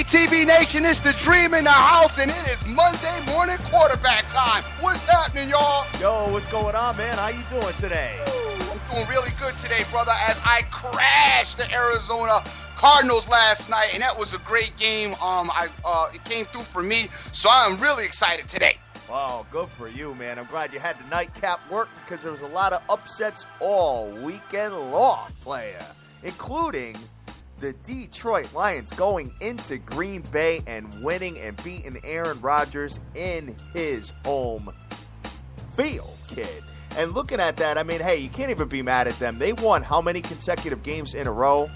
SBTV Nation, it's the dream in the house, and it is Monday morning quarterback time. What's happening, y'all? Yo, what's going on, man? How you doing today? I'm doing really good today, brother, as I crashed the Arizona Cardinals last night, and that was a great game. It came through for me, so I'm really excited today. Wow, good for you, man. I'm glad you had the nightcap work because there was a lot of upsets all weekend long, player, including the Detroit Lions going into Green Bay and winning and beating Aaron Rodgers in his home field, kid. And looking at that, I mean, hey, you can't even be mad at them. They won how many consecutive games in a row?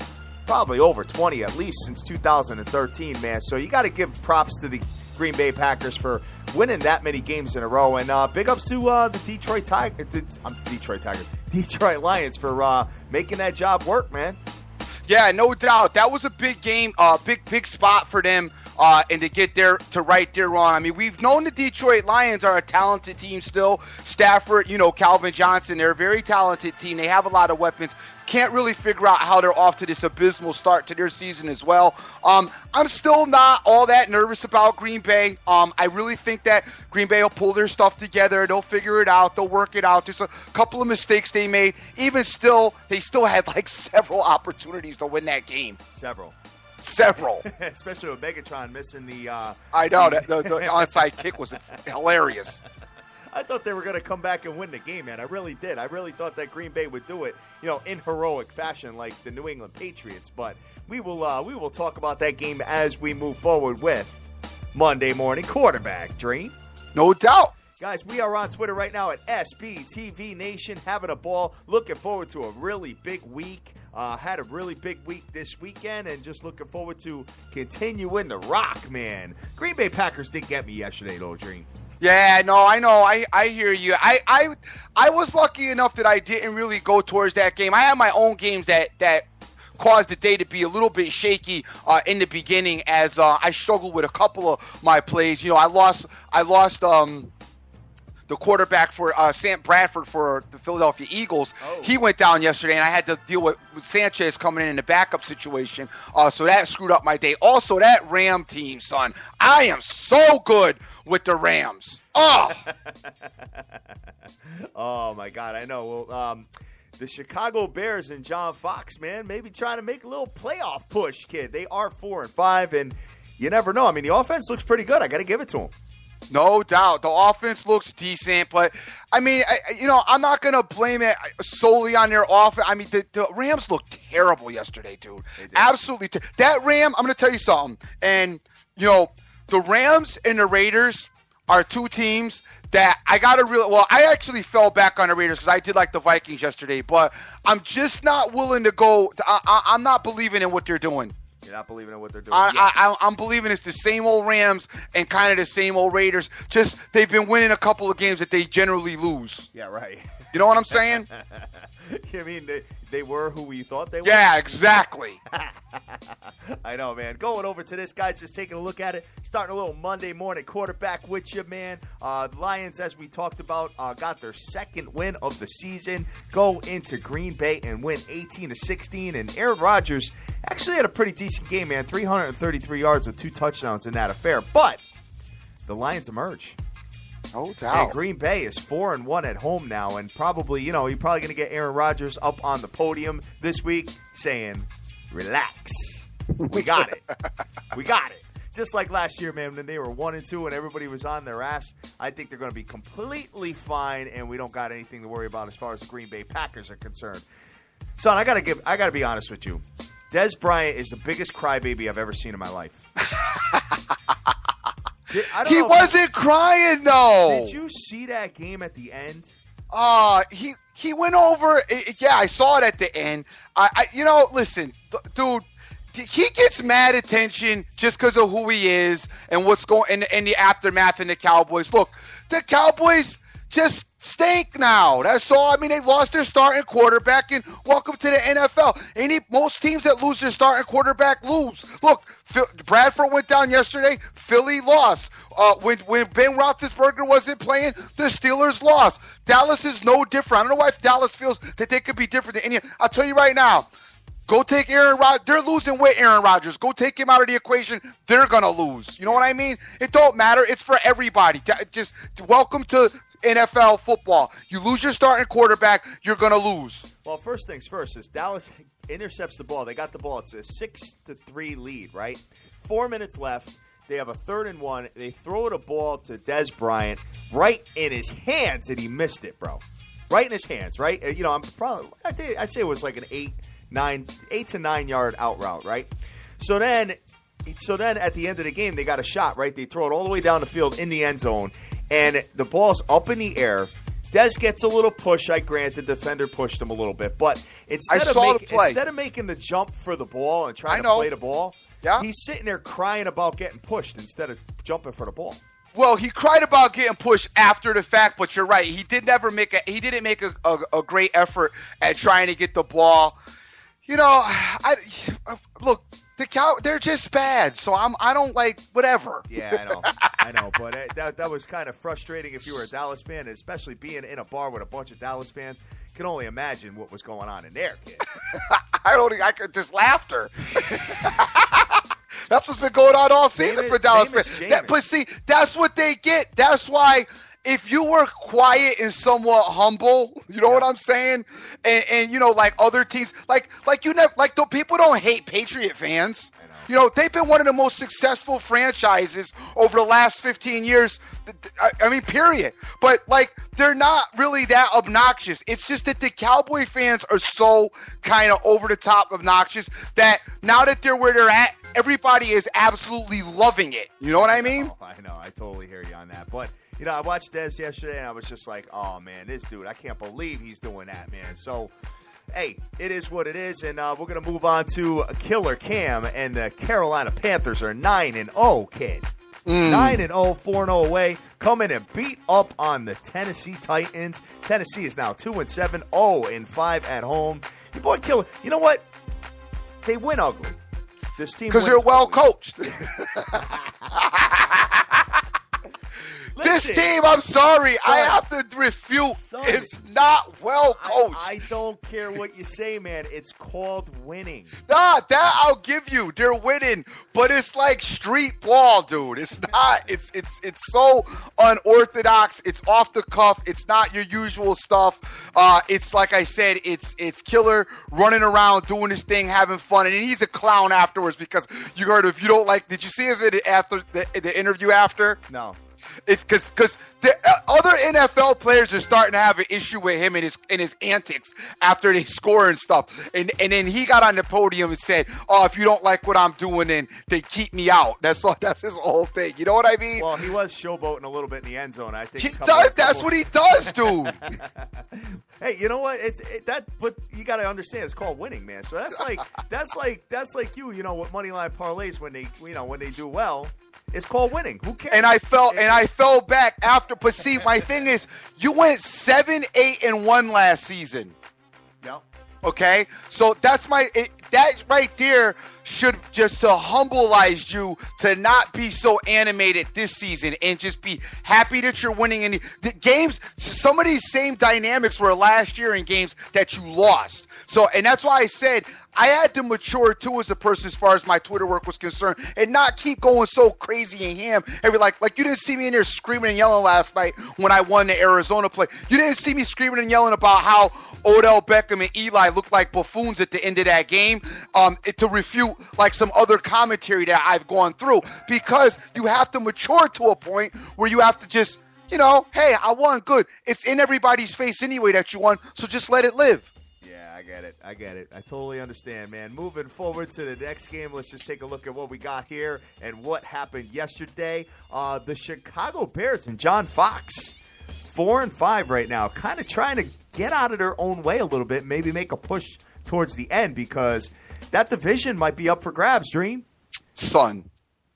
Probably over 20 at least since 2013, man. So you got to give props to the Green Bay Packers for winning that many games in a row. And big ups to the Detroit Lions for making that job work, man. Yeah, no doubt. That was a big game, big spot for them, and to get there to right their wrong. I mean, we've known the Detroit Lions are a talented team still. Stafford, Calvin Johnson, they're a very talented team. They have a lot of weapons. Can't really figure out how they're off to this abysmal start to their season as well. I'm still not all that nervous about Green Bay. I really think that Green Bay will pull their stuff together. They'll figure it out. They'll work it out. There's a couple of mistakes they made. Even still, they still had like several opportunities to win that game. Several. Especially with Megatron missing the... I know. The onside kick was hilarious. I thought they were going to come back and win the game, man. I really did. I really thought that Green Bay would do it, in heroic fashion like the New England Patriots. But we will talk about that game as we move forward with Monday Morning Quarterback Dream. No doubt. Guys, we are on Twitter right now at SBTV Nation, having a ball. Looking forward to a really big week. Had a really big week this weekend, and just looking forward to continuing to rock, man. Green Bay Packers did get me yesterday, though, Dream. Yeah, no, I know. I hear you. I was lucky enough that I didn't really go towards that game. I had my own games that caused the day to be a little bit shaky in the beginning, as I struggled with a couple of my plays. I lost the quarterback for Sam Bradford for the Philadelphia Eagles. Oh. He went down yesterday, and I had to deal with Sanchez coming in the backup situation. So that screwed up my day. Also, that Ram team, son, I am so good with the Rams. Oh, oh my God, I know. Well, the Chicago Bears and John Fox, man, maybe trying to make a little playoff push, kid. They are 4-5, and you never know. I mean, the offense looks pretty good. I got to give it to them. No doubt. The offense looks decent, but, I mean, I'm not going to blame it solely on their offense. I mean, the Rams looked terrible yesterday, dude. Absolutely. That Ram, I'm going to tell you something. And, the Rams and the Raiders are two teams that I actually fell back on the Raiders because I did like the Vikings yesterday, but I'm just not willing to go. I'm not believing in what they're doing. You're not believing in what they're doing. I'm believing it's the same old Rams and kind of the same old Raiders. Just they've been winning a couple of games that they generally lose. Yeah, right. You know what I'm saying? You mean they were who we thought they were? Yeah, exactly. I know, man. Going over to this, guys, just taking a look at it. Starting a little Monday morning quarterback with you, man. The Lions, as we talked about, got their second win of the season. Go into Green Bay and win 18-16. And Aaron Rodgers actually had a pretty decent game, man. 333 yards with 2 touchdowns in that affair. But the Lions emerge. No doubt. And Green Bay is 4-1 at home now, and probably, you're probably going to get Aaron Rodgers up on the podium this week saying, relax. We got it. We got it. Just like last year, man, when they were 1-2 and everybody was on their ass. I think they're going to be completely fine, and we don't got anything to worry about as far as the Green Bay Packers are concerned. Son, I got to be honest with you. Des Bryant is the biggest crybaby I've ever seen in my life. He wasn't crying, though. Did you see that game at the end? He went over. Yeah, I saw it at the end. Listen, dude. He gets mad attention just because of who he is and what's going in the aftermath in the Cowboys. Look, the Cowboys just stink now. That's all. I mean, they lost their starting quarterback, and welcome to the NFL. Most teams that lose their starting quarterback lose. Look, Bradford went down yesterday. Philly lost. When Ben Roethlisberger wasn't playing, the Steelers lost. Dallas is no different. I don't know why Dallas feels that they could be different than any. I'll tell you right now, Go take Aaron Rodgers. They're losing with Aaron Rodgers. Go take him out of the equation. They're going to lose. You know what I mean? It don't matter. It's for everybody. Just welcome to NFL football. You lose your starting quarterback, you're going to lose. Well, first things first is Dallas intercepts the ball. They got the ball. It's a 6-3 lead, right? 4 minutes left. They have a 3rd and 1. They throw the ball to Des Bryant right in his hands, and he missed it, bro. Right in his hands, right? You know, I'd say it was like an 8 to 9 yard out route, right? So then at the end of the game, they got a shot, right? They throw it all the way down the field in the end zone, and the ball's up in the air. Des gets a little push. I grant the defender pushed him a little bit, but instead of making the jump for the ball and trying to play the ball, he's sitting there crying about getting pushed instead of jumping for the ball. Well, he cried about getting pushed after the fact, but you're right. He didn't make a great effort at trying to get the ball. You know, look, they're just bad, so I don't like whatever. Yeah, I know, but that was kind of frustrating if you were a Dallas fan, especially being in a bar with a bunch of Dallas fans. Can only imagine what was going on in there, kid. I could just laughter. That's what's been going on all season for Dallas fans. But see, that's what they get. That's why if you were quiet and somewhat humble, you know what I'm saying? And you know, like other teams, like the people don't hate Patriot fans. You know, they've been one of the most successful franchises over the last 15 years. I mean, period. But, like, they're not really that obnoxious. It's just that the Cowboy fans are so kind of over-the-top obnoxious that now that they're where they're at, everybody is absolutely loving it. You know what I mean? I know. I totally hear you on that. But, you know, I watched Des yesterday, and I was just like, oh, man, this dude, I can't believe he's doing that, man. So, hey, it is what it is, and we're going to move on to Killer Cam, and the Carolina Panthers are 9-0, kid. 9-0, 4-0 away, come in and beat up on the Tennessee Titans. Tennessee is now 2-7, 0-5 at home. Your boy Killer, you know what? They win ugly. This team because they're well coached. This team, I'm sorry, I have to refute, is not well coached. I don't care what you say, man. It's called winning. Nah, that I'll give you. They're winning, but it's like street ball, dude. It's not. It's so unorthodox. It's off the cuff. It's not your usual stuff. It's like I said. It's Killer running around doing his thing, having fun, and he's a clown afterwards because you heard if you don't like. Did you see his video after the interview after? No. Because the other NFL players are starting to have an issue with him and his antics after they score and stuff. And then he got on the podium and said, "Oh, if you don't like what I'm doing, then they keep me out." That's his whole thing. You know what I mean? Well, he was showboating a little bit in the end zone. I think he does. That's what he does, dude. Hey, you know what? But you got to understand, it's called winning, man. So that's like you know, what money line parlays when they do well. It's called winning. Who cares? And I fell back after. But see, my thing is, you went 7-8-1 last season. Yep. Okay, so that right there should just to humbleize you to not be so animated this season and just be happy that you're winning. And the games, some of these same dynamics were last year in games that you lost. So, and that's why I said I had to mature too as a person as far as my Twitter work was concerned and not keep going so crazy and ham. Like you didn't see me in there screaming and yelling last night when I won the Arizona play. You didn't see me screaming and yelling about how Odell Beckham and Eli looked like buffoons at the end of that game to refute like some other commentary that I've gone through, because you have to mature to a point where you have to just, you know, hey, I won, good. It's in everybody's face anyway that you won, so just let it live. I get it. I totally understand, man. Moving forward to the next game, let's just take a look at what we got here and what happened yesterday. The Chicago Bears and John Fox, 4-5 right now, kind of trying to get out of their own way a little bit, maybe make a push towards the end, because that division might be up for grabs, Dream. Son.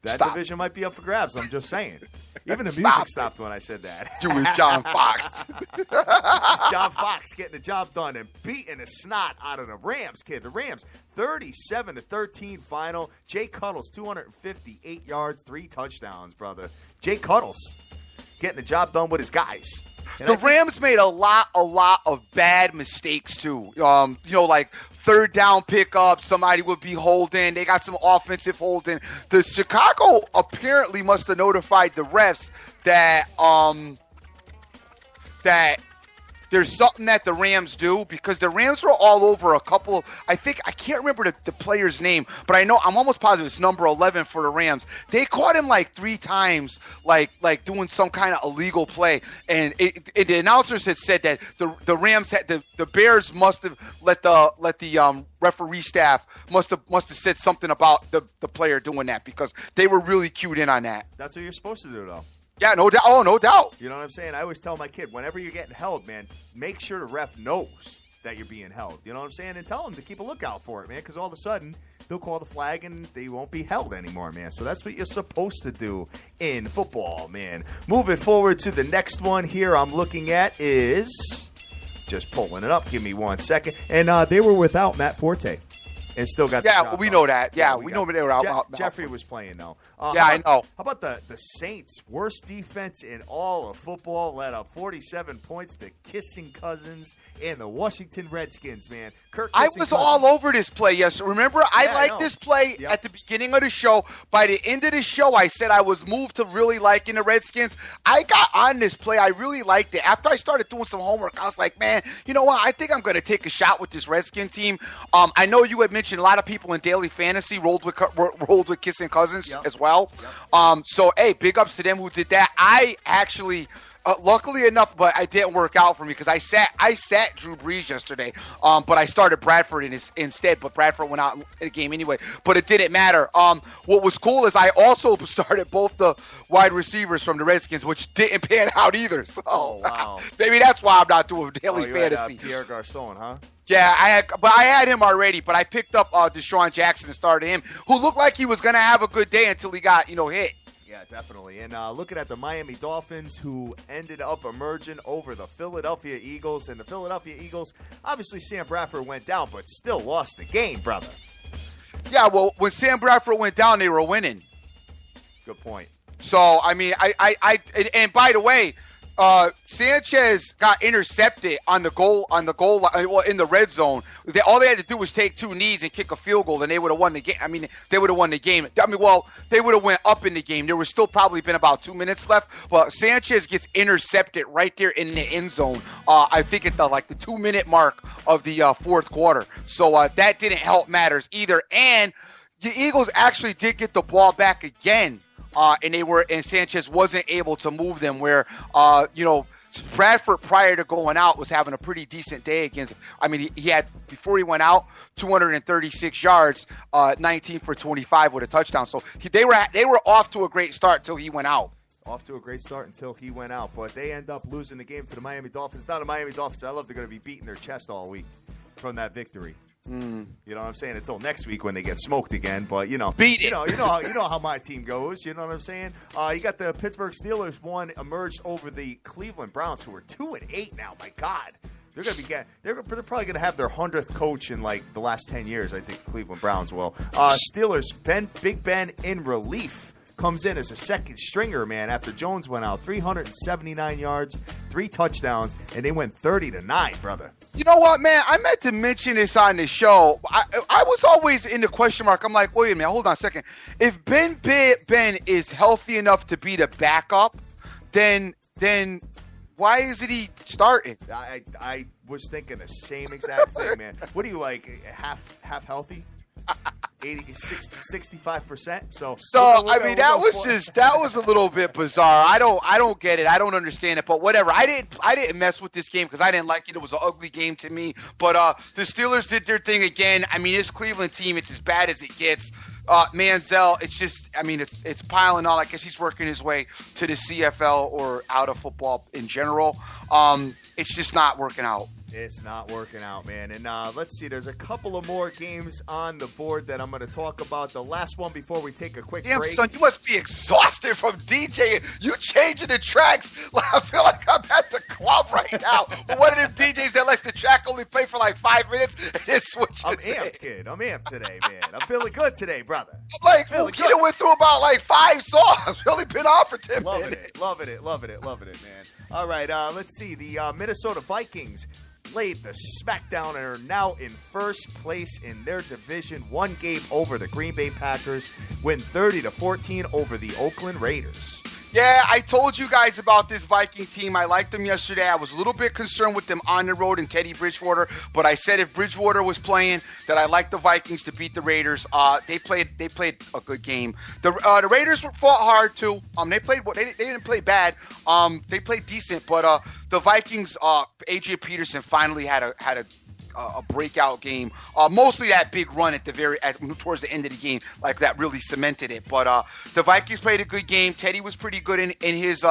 That division might be up for grabs, I'm just saying. Even the music stopped when I said that. You and John Fox. John Fox getting the job done and beating the snot out of the Rams, kid. The Rams, 37-13 final. Jay Cuddles, 258 yards, 3 touchdowns, brother. Jay Cuddles. getting the job done with his guys. And the Rams made a lot of bad mistakes too. Like third down pickup, somebody would be holding. They got some offensive holding. The Chicago apparently must have notified the refs that there's something that the Rams do, because the Rams were all over a couple. I can't remember the player's name, but I'm almost positive it's number 11 for the Rams. They caught him like 3 times, like doing some kind of illegal play, and the announcers had said that the Rams had the Bears must have let the referee staff must have said something about the player doing that, because they were really cued in on that. That's what you're supposed to do, though. Yeah, no doubt. Oh, no doubt. You know what I'm saying? I always tell my kid, whenever you're getting held, man, make sure the ref knows that you're being held. You know what I'm saying? And tell him to keep a lookout for it, man, because all of a sudden they'll call the flag and they won't be held anymore, man. So that's what you're supposed to do in football, man. Moving forward to the next one here I'm looking at is just pulling it up. Give me 1 second. And they were without Matt Forte. And still got the job we done. know that. Yeah, we know they were out. Jeffrey was playing, though. I know. How about the Saints? Worst defense in all of football. Let up 47 points to Kissing Cousins and the Washington Redskins, man. I was all over this play, yes. Remember, I liked this play at the beginning of the show. By the end of the show, I said I was moved to really liking the Redskins. I got on this play. I really liked it. After I started doing some homework, I was like, man, you know what? I think I'm going to take a shot with this Redskin team. I know you had mentioned a lot of people in daily fantasy rolled with Kissing Cousins as well. Yep. So, hey, big ups to them who did that. I actually, luckily enough, but it didn't work out for me because I sat Drew Brees yesterday, but I started Bradford instead. But Bradford went out in the game anyway. But it didn't matter. What was cool is I also started both the wide receivers from the Redskins, which didn't pan out either. So, wow. Maybe that's why I'm not doing daily fantasy. Had, Pierre Garçon, huh? Yeah, I had him already, but I picked up Deshaun Jackson and started him, who looked like he was going to have a good day until he got, hit. Yeah, definitely. And looking at the Miami Dolphins, who ended up emerging over the Philadelphia Eagles. And the Philadelphia Eagles, obviously Sam Bradford went down, but still lost the game, brother. Yeah, well, when Sam Bradford went down, they were winning. Good point. So, I mean, and by the way, Sanchez got intercepted on the goal line, well, in the red zone. All they had to do was take 2 knees and kick a field goal, and they would have won the game. I mean, they would have won the game. I mean, well, they would have went up in the game. There was still probably been about 2 minutes left, but Sanchez gets intercepted right there in the end zone. I think at the 2-minute mark of the fourth quarter. So that didn't help matters either. And the Eagles actually did get the ball back again. And Sanchez wasn't able to move them where, Bradford prior to going out was having a pretty decent day against, he had, before he went out, 236 yards, 19 for 25 with a touchdown. So they were off to a great start till he went out. Off to a great start until he went out, but they end up losing the game to the Miami Dolphins. Now the Miami Dolphins, I love they're going to be beating their chest all week from that victory. You know what I'm saying? Until next week when they get smoked again. But beat it. You know how my team goes. You know what I'm saying? You got the Pittsburgh Steelers emerged over the Cleveland Browns, who are 2-8 now. My God, they're probably gonna have their 100th coach in the last 10 years. I think Cleveland Browns will. Steelers, Big Ben in relief. Comes in as a second stringer, man, after Jones went out. 379 yards, 3 touchdowns, and they went 30-9, brother. You know what, man? I meant to mention this on the show. I was always in the question mark. I'm like, wait a minute, hold on a second. If Ben is healthy enough to be the backup, then why isn't he starting? I was thinking the same exact thing, man. What do you like, half healthy? 65%. So I mean, that was a little bit bizarre. I don't get it. I don't understand it. But whatever. I didn't mess with this game because I didn't like it. It was an ugly game to me. But the Steelers did their thing again. I mean, this Cleveland team, it's as bad as it gets. Manziel, it's just, it's piling on. I guess he's working his way to the CFL or out of football in general. It's just not working out. It's not working out, man. And let's see. There's a couple of more games on the board that I'm going to talk about. The last one before we take a quick break. Son, you must be exhausted from DJing. You changing the tracks. I feel like I'm at the club right now. But one of them DJs that likes the track only play for like 5 minutes and then switch. I'm amped, kid. I'm amped today, man. I'm feeling good today, brother. I'm like, well, Kid went through about like 5 songs. We only been on for 10 minutes. Loving it, man. All right, let's see. The Minnesota Vikings laid the smackdown and are now in first place in their division. One game over the Green Bay Packers, win 30-14 over the Oakland Raiders. Yeah, I told you guys about this Viking team. I liked them yesterday. I was a little bit concerned with them on the road and Teddy Bridgewater, but I said if Bridgewater was playing, that I liked the Vikings to beat the Raiders. They played a good game. The Raiders fought hard too. They didn't play bad. They played decent, but the Vikings, Adrian Peterson finally had a breakout game. Mostly that big run towards the end of the game, like that really cemented it. But the Vikings played a good game. Teddy was pretty good in his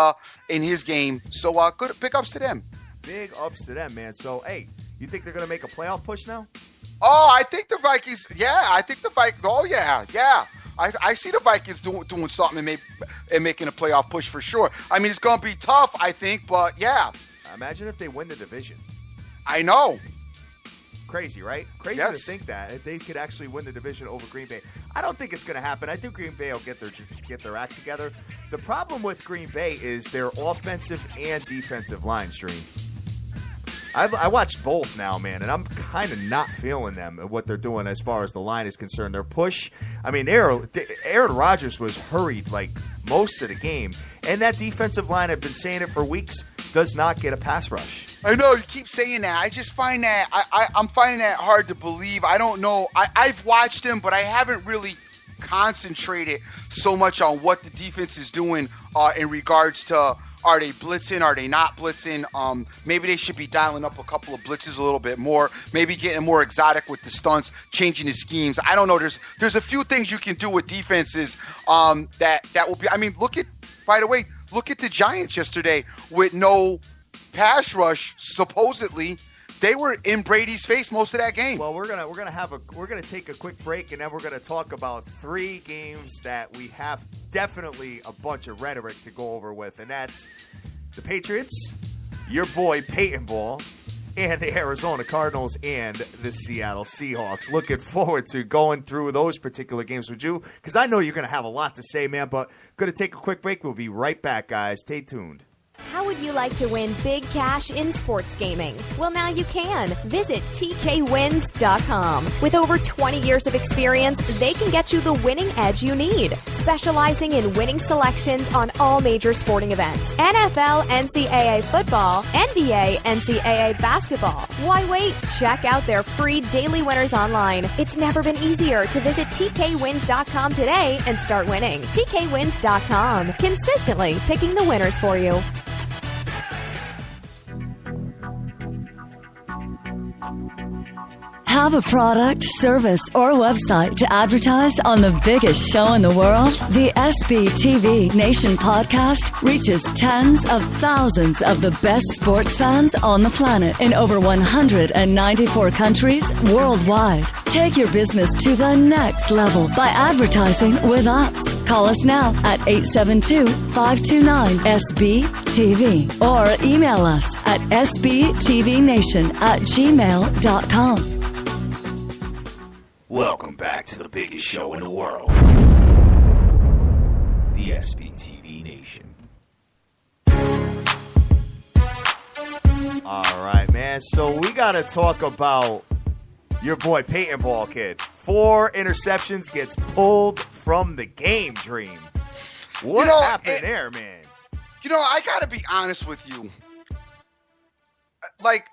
game. So good pickups to them. Big ups to them, man. So hey, you think they're gonna make a playoff push now? Oh, I think the Vikings. Yeah, I think the Vikings. Oh yeah. I see the Vikings doing something and making a playoff push for sure. I mean, it's gonna be tough, I think, but yeah. Imagine if they win the division. I know. Crazy, right? Crazy to think that they could actually win the division over Green Bay. I don't think it's going to happen. I think Green Bay will get their act together. The problem with Green Bay is their offensive and defensive line, Stream. I watched both now, man, and I'm kind of not feeling them, what they're doing as far as the line is concerned. Their push, I mean, Aaron Rodgers was hurried like most of the game, and that defensive line, I've been saying it for weeks, does not get a pass rush. I know, you keep saying that. I just find that, I'm finding that hard to believe. I don't know. I've watched them, but I haven't really concentrated so much on what the defense is doing in regards to, are they blitzing? Are they not blitzing? Maybe they should be dialing up a couple of blitzes a little bit more. Maybe getting more exotic with the stunts, changing the schemes. I don't know. There's a few things you can do with defenses that will be. I mean, look at the Giants yesterday with no pass rush. Supposedly, they were in Brady's face most of that game. Well, we're gonna take a quick break, and then we're gonna talk about 3 games that we have definitely a bunch of rhetoric to go over with, and that's the Patriots, your boy Peyton Ball, and the Arizona Cardinals and the Seattle Seahawks. Looking forward to going through those particular games with you, because I know you're gonna have a lot to say, man. But gonna take a quick break. We'll be right back, guys. Stay tuned. How would you like to win big cash in sports gaming? Well, now you can. Visit TKWins.com. With over 20 years of experience, they can get you the winning edge you need. Specializing in winning selections on all major sporting events. NFL, NCAA football, NBA, NCAA basketball. Why wait? Check out their free daily winners online. It's never been easier to visit TKWins.com today and start winning. TKWins.com. Consistently picking the winners for you. Have a product, service, or website to advertise on the biggest show in the world? The SBTV Nation podcast reaches tens of thousands of the best sports fans on the planet in over 194 countries worldwide. Take your business to the next level by advertising with us. Call us now at 872-529-SBTV or email us at sbtvnation@gmail.com. Welcome back to the biggest show in the world, the SBTV Nation. All right, man. So we got to talk about your boy Peyton Ball, kid. 4 interceptions, gets pulled from the game, Dream. What happened there, man? I got to be honest with you. Like,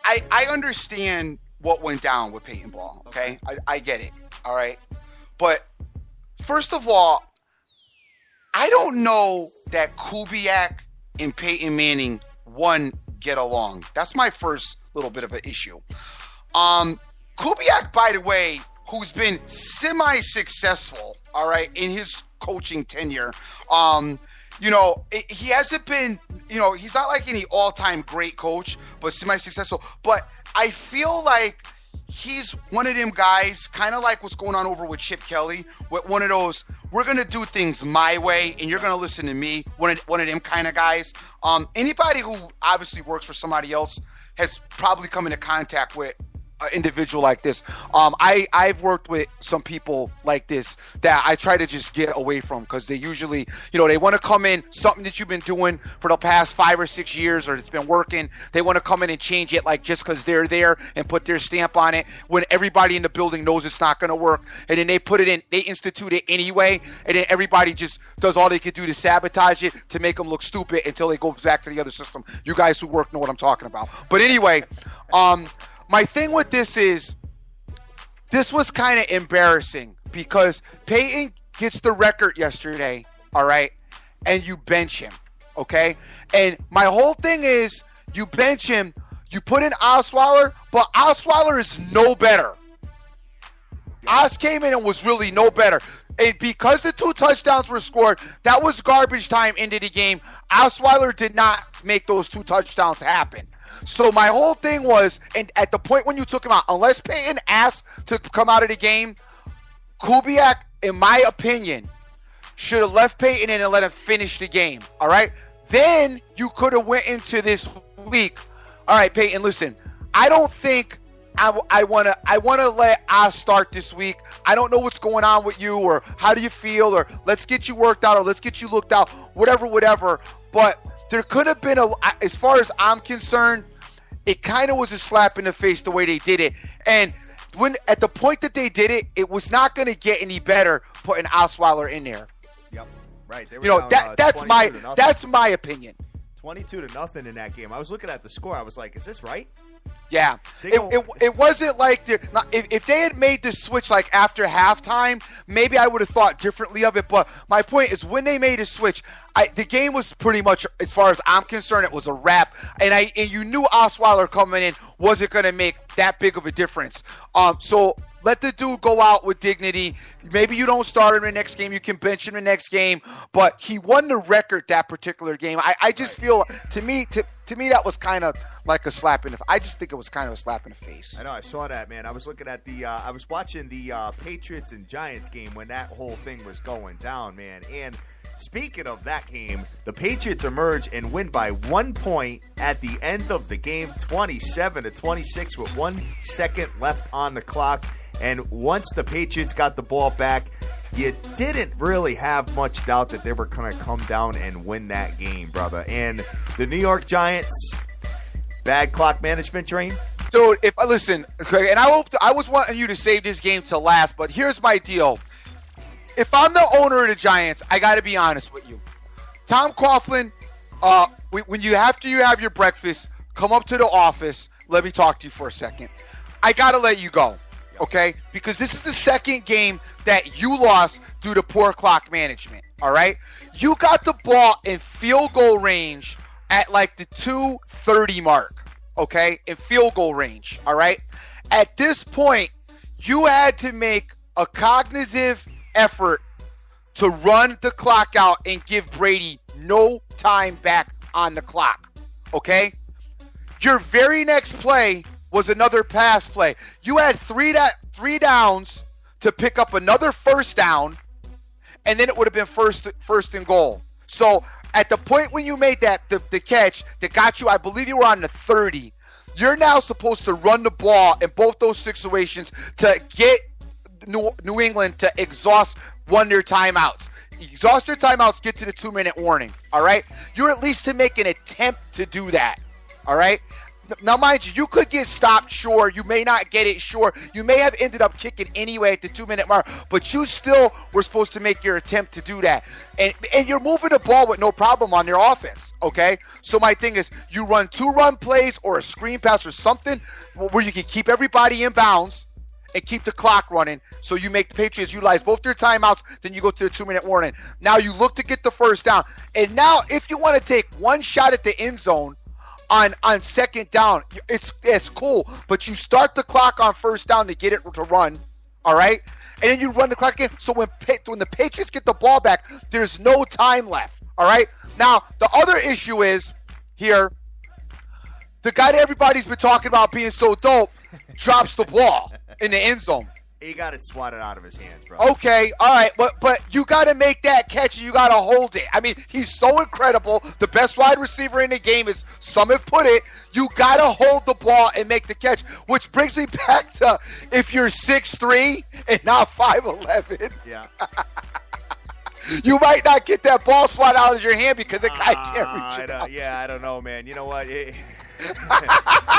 I understand what went down with Peyton Ball, okay? I get it, all right? But first of all, I don't know that Kubiak and Peyton Manning, get along. That's my first little bit of an issue. Kubiak, by the way, who's been semi-successful, all right, in his coaching tenure, he hasn't been, he's not like any all-time great coach, but semi-successful. But I feel like he's one of them guys, kind of like what's going on over with Chip Kelly, with one of those, we're going to do things my way and you're going to listen to me, one of them kind of guys. Anybody who obviously works for somebody else has probably come into contact with an individual like this. I've worked with some people like this that I try to just get away from, because they usually, they want to come in, something that you've been doing for the past 5 or 6 years, or it's been working. They want to come in and change it, like just because they're there and put their stamp on it when everybody in the building knows it's not going to work. And then they put it in, they institute it anyway. And then everybody just does all they can do to sabotage it to make them look stupid until they go back to the other system. You guys who work know what I'm talking about. But anyway, my thing with this is, this was kind of embarrassing because Peyton gets the record yesterday, all right, and you bench him, okay? And my whole thing is, you bench him, you put in Osweiler, but Osweiler is no better. Oz came in and was really no better. And because the 2 touchdowns were scored, that was garbage time into the game. Osweiler did not make those 2 touchdowns happen. So my whole thing was, and at the point when you took him out, unless Peyton asked to come out of the game, Kubiak, in my opinion, should have left Peyton in and let him finish the game, all right? Then you could have went into this week, all right, Peyton, listen, I don't think I want to let Oz start this week. I don't know what's going on with you, or how do you feel, or let's get you worked out, or let's get you looked out, whatever. But there could have been, as far as I'm concerned, it kind of was a slap in the face the way they did it. And when at the point that they did it, it was not going to get any better putting Osweiler in there. Yep, right. They were down, that's my opinion. 22-0 in that game. I was looking at the score. I was like, is this right? Yeah, it wasn't like if they had made this switch like after halftime, maybe I would have thought differently of it. But my point is, when they made a switch, the game was pretty much, as far as I'm concerned, it was a wrap. And you knew Osweiler coming in wasn't going to make that big of a difference. So let the dude go out with dignity. Maybe you don't start him in the next game. You can bench him in the next game. But he won the record that particular game. I just feel, to me, that was kind of like a slap in the face. I just think it was kind of a slap in the face. I know. I saw that, man. I was looking at I was watching the Patriots and Giants game when that whole thing was going down, man. And speaking of that game, the Patriots emerge and win by 1 point at the end of the game, 27-26 with 1 second left on the clock. And once the Patriots got the ball back, you didn't really have much doubt that they were going to come down and win that game, brother. And the New York Giants, bad clock management, Drain? Dude, listen, okay, and I was wanting you to save this game to last, but here's my deal. If I'm the owner of the Giants, I got to be honest with you. Tom Coughlin, when you have your breakfast, come up to the office. Let me talk to you for a second. I got to let you go. Okay, because this is the second game that you lost due to poor clock management, all right? You got the ball in field goal range at like the 2:30 mark, okay, in field goal range, all right? At this point, you had to make a cognitive effort to run the clock out and give Brady no time back on the clock, okay? Your very next play was another pass play. You had three downs to pick up another first down, and then it would have been first and goal. So at the point when you made that the catch that got you, I believe you were on the 30, you're now supposed to run the ball in both those situations to get New England to exhaust one of their timeouts. Exhaust their timeouts, get to the 2-minute warning, all right? You're at least to make an attempt to do that, all right? Now, mind you, you could get stopped, sure. You may not get it, sure. You may have ended up kicking anyway at the 2-minute mark, but you still were supposed to make your attempt to do that. And you're moving the ball with no problem on their offense, okay? So my thing is, you run 2-run plays or a screen pass or something where you can keep everybody in bounds and keep the clock running, so you make the Patriots utilize both their timeouts, then you go to the 2-minute warning. Now you look to get the first down. And now if you want to take one shot at the end zone, on second down, it's cool, but you start the clock on first down to get it to run, all right? And then you run the clock again. So when the Patriots get the ball back, there's no time left, all right? Now, the other issue is here, the guy that everybody's been talking about being so dope, drops the ball in the end zone. He got it swatted out of his hands, bro. Okay, all right, but you got to make that catch and you got to hold it. I mean, he's so incredible. The best wide receiver in the game, as some have put it. You got to hold the ball and make the catch, which brings me back to if you're 6'3" and not 5'11". Yeah. You might not get that ball swat out of your hand because the guy can't reach it out. Yeah, I don't know, man. You know what? you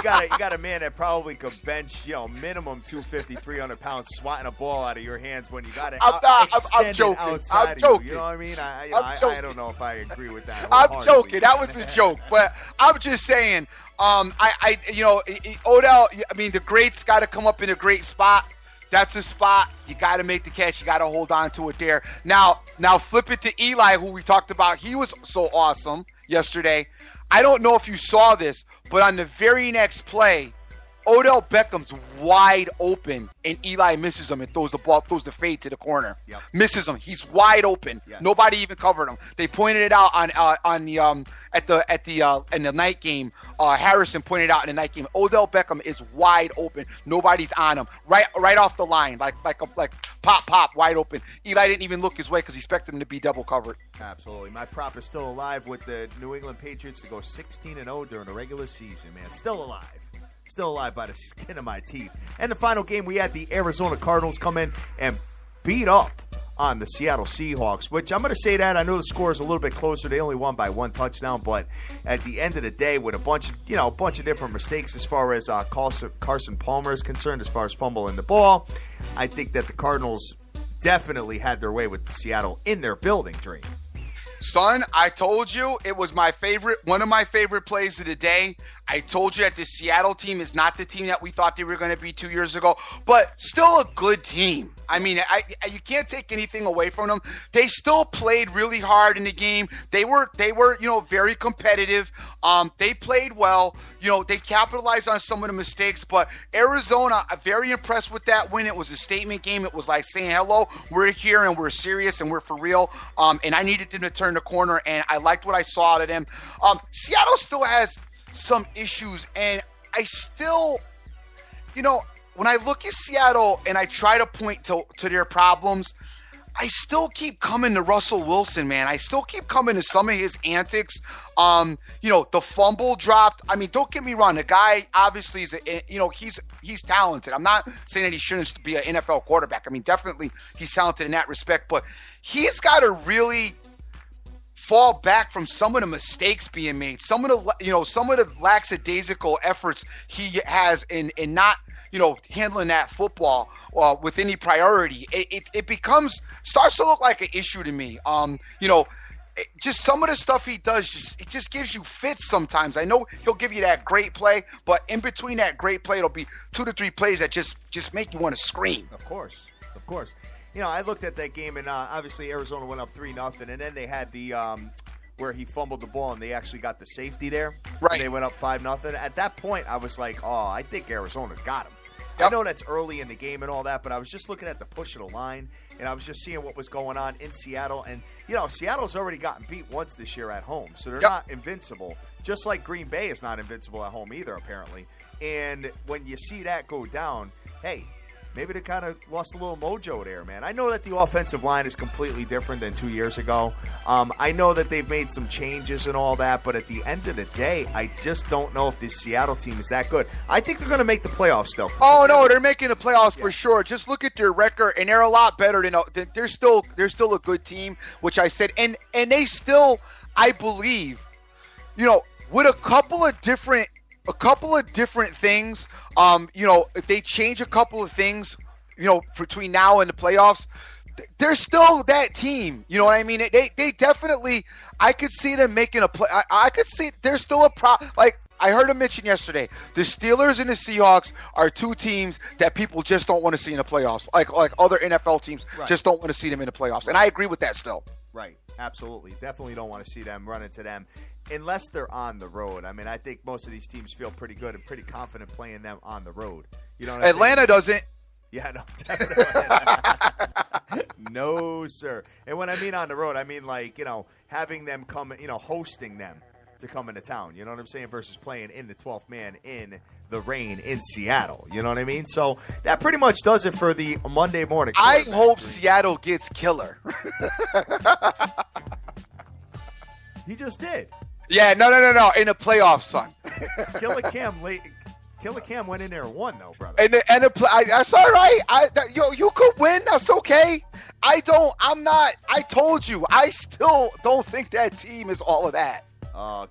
got a man that probably could bench, minimum 250, 300 pounds, swatting a ball out of your hands when you got it. I'm joking. I'm joking. You know what I mean? I don't know if I agree with that. I'm joking. That was a joke, but I'm just saying. Odell. I mean, the greats got to come up in a great spot. That's a spot. You got to make the catch. You got to hold on to it there. Now flip it to Eli, who we talked about. He was so awesome yesterday. I don't know if you saw this, but on the very next play, Odell Beckham's wide open, and Eli misses him and throws the fade to the corner. Yep. Misses him. He's wide open. Yes. Nobody even covered him. They pointed it out in the night game. Harrison pointed out in the night game. Odell Beckham is wide open. Nobody's on him. Right off the line, like pop, wide open. Eli didn't even look his way because he expected him to be double covered. Absolutely. My prop is still alive with the New England Patriots to go 16-0 during the regular season, man. Still alive. Still alive by the skin of my teeth. And the final game, we had the Arizona Cardinals come in and beat up on the Seattle Seahawks, which I'm going to say that. I know the score is a little bit closer. They only won by 1 touchdown, but at the end of the day, with a bunch of different mistakes as far as Carson Palmer is concerned, as far as fumbling the ball, I think that the Cardinals definitely had their way with Seattle in their building, Dre. Son, I told you it was one of my favorite plays of the day. I told you that the Seattle team is not the team that we thought they were going to be 2 years ago, but still a good team. I mean, you can't take anything away from them. They still played really hard in the game. They were, very competitive. They played well. They capitalized on some of the mistakes, but Arizona, I'm very impressed with that win. It was a statement game. It was like saying, hello, we're here and we're serious and we're for real. And I needed them to turn the corner, and I liked what I saw out of them. Seattle still has some issues, and I still, when I look at Seattle and I try to point to their problems, I still keep coming to Russell Wilson, man. I still keep coming to some of his antics. The fumble dropped. I mean, don't get me wrong. The guy obviously is, he's talented. I'm not saying that he shouldn't be an NFL quarterback. I mean, definitely he's talented in that respect, but he's got to really fall back from some of the mistakes being made, some of the lackadaisical efforts he has in not handling that football with any priority. It starts to look like an issue to me. Just some of the stuff he does, just gives you fits sometimes. I know he'll give you that great play, but in between that great play, it'll be 2 to 3 plays that just make you want to scream. Of course. I looked at that game, and obviously Arizona went up 3-0, and then they had the where he fumbled the ball, and they actually got the safety there. Right. And they went up 5-0. At that point, I was like, I think Arizona's got him. Yep. I know that's early in the game and all that, but I was just looking at the push of the line, and I was just seeing what was going on in Seattle. And, Seattle's already gotten beat once this year at home, so they're not invincible, just like Green Bay is not invincible at home either, apparently. And when you see that go down, hey, maybe they kind of lost a little mojo there, man. I know that the offensive line is completely different than 2 years ago. I know that they've made some changes and all that, but at the end of the day, I just don't know if this Seattle team is that good. I think they're going to make the playoffs still. Oh, no, they're making the playoffs for sure. Just look at their record, and they're a lot better than they're still a good team, which I said. And they still, I believe, with a couple of different things, if they change a couple of things, between now and the playoffs, they're still that team. You know what I mean? They definitely, I could see them making a play. I could see there's still a like I heard him mention yesterday, the Steelers and the Seahawks are two teams that people just don't want to see in the playoffs. Like other NFL teams just don't want to see them in the playoffs. And I agree with that still. Right. Absolutely. Definitely don't want to see them run into them unless they're on the road. I mean, I think most of these teams feel pretty good and pretty confident playing them on the road. You know what I'm saying? Atlanta doesn't. Yeah, no, definitely. No, sir. And when I mean on the road, I mean having them come, hosting them to come into town. You know what I'm saying? Versus playing in the 12th man in the rain in Seattle. You know what I mean? So that pretty much does it for the Monday morning. I hope Seattle gets Killer. He just did. Yeah, no. In the playoffs, son. Killer Cam went in there and won, though, brother. That's all right. You could win. That's okay. I told you. I still don't think that team is all of that.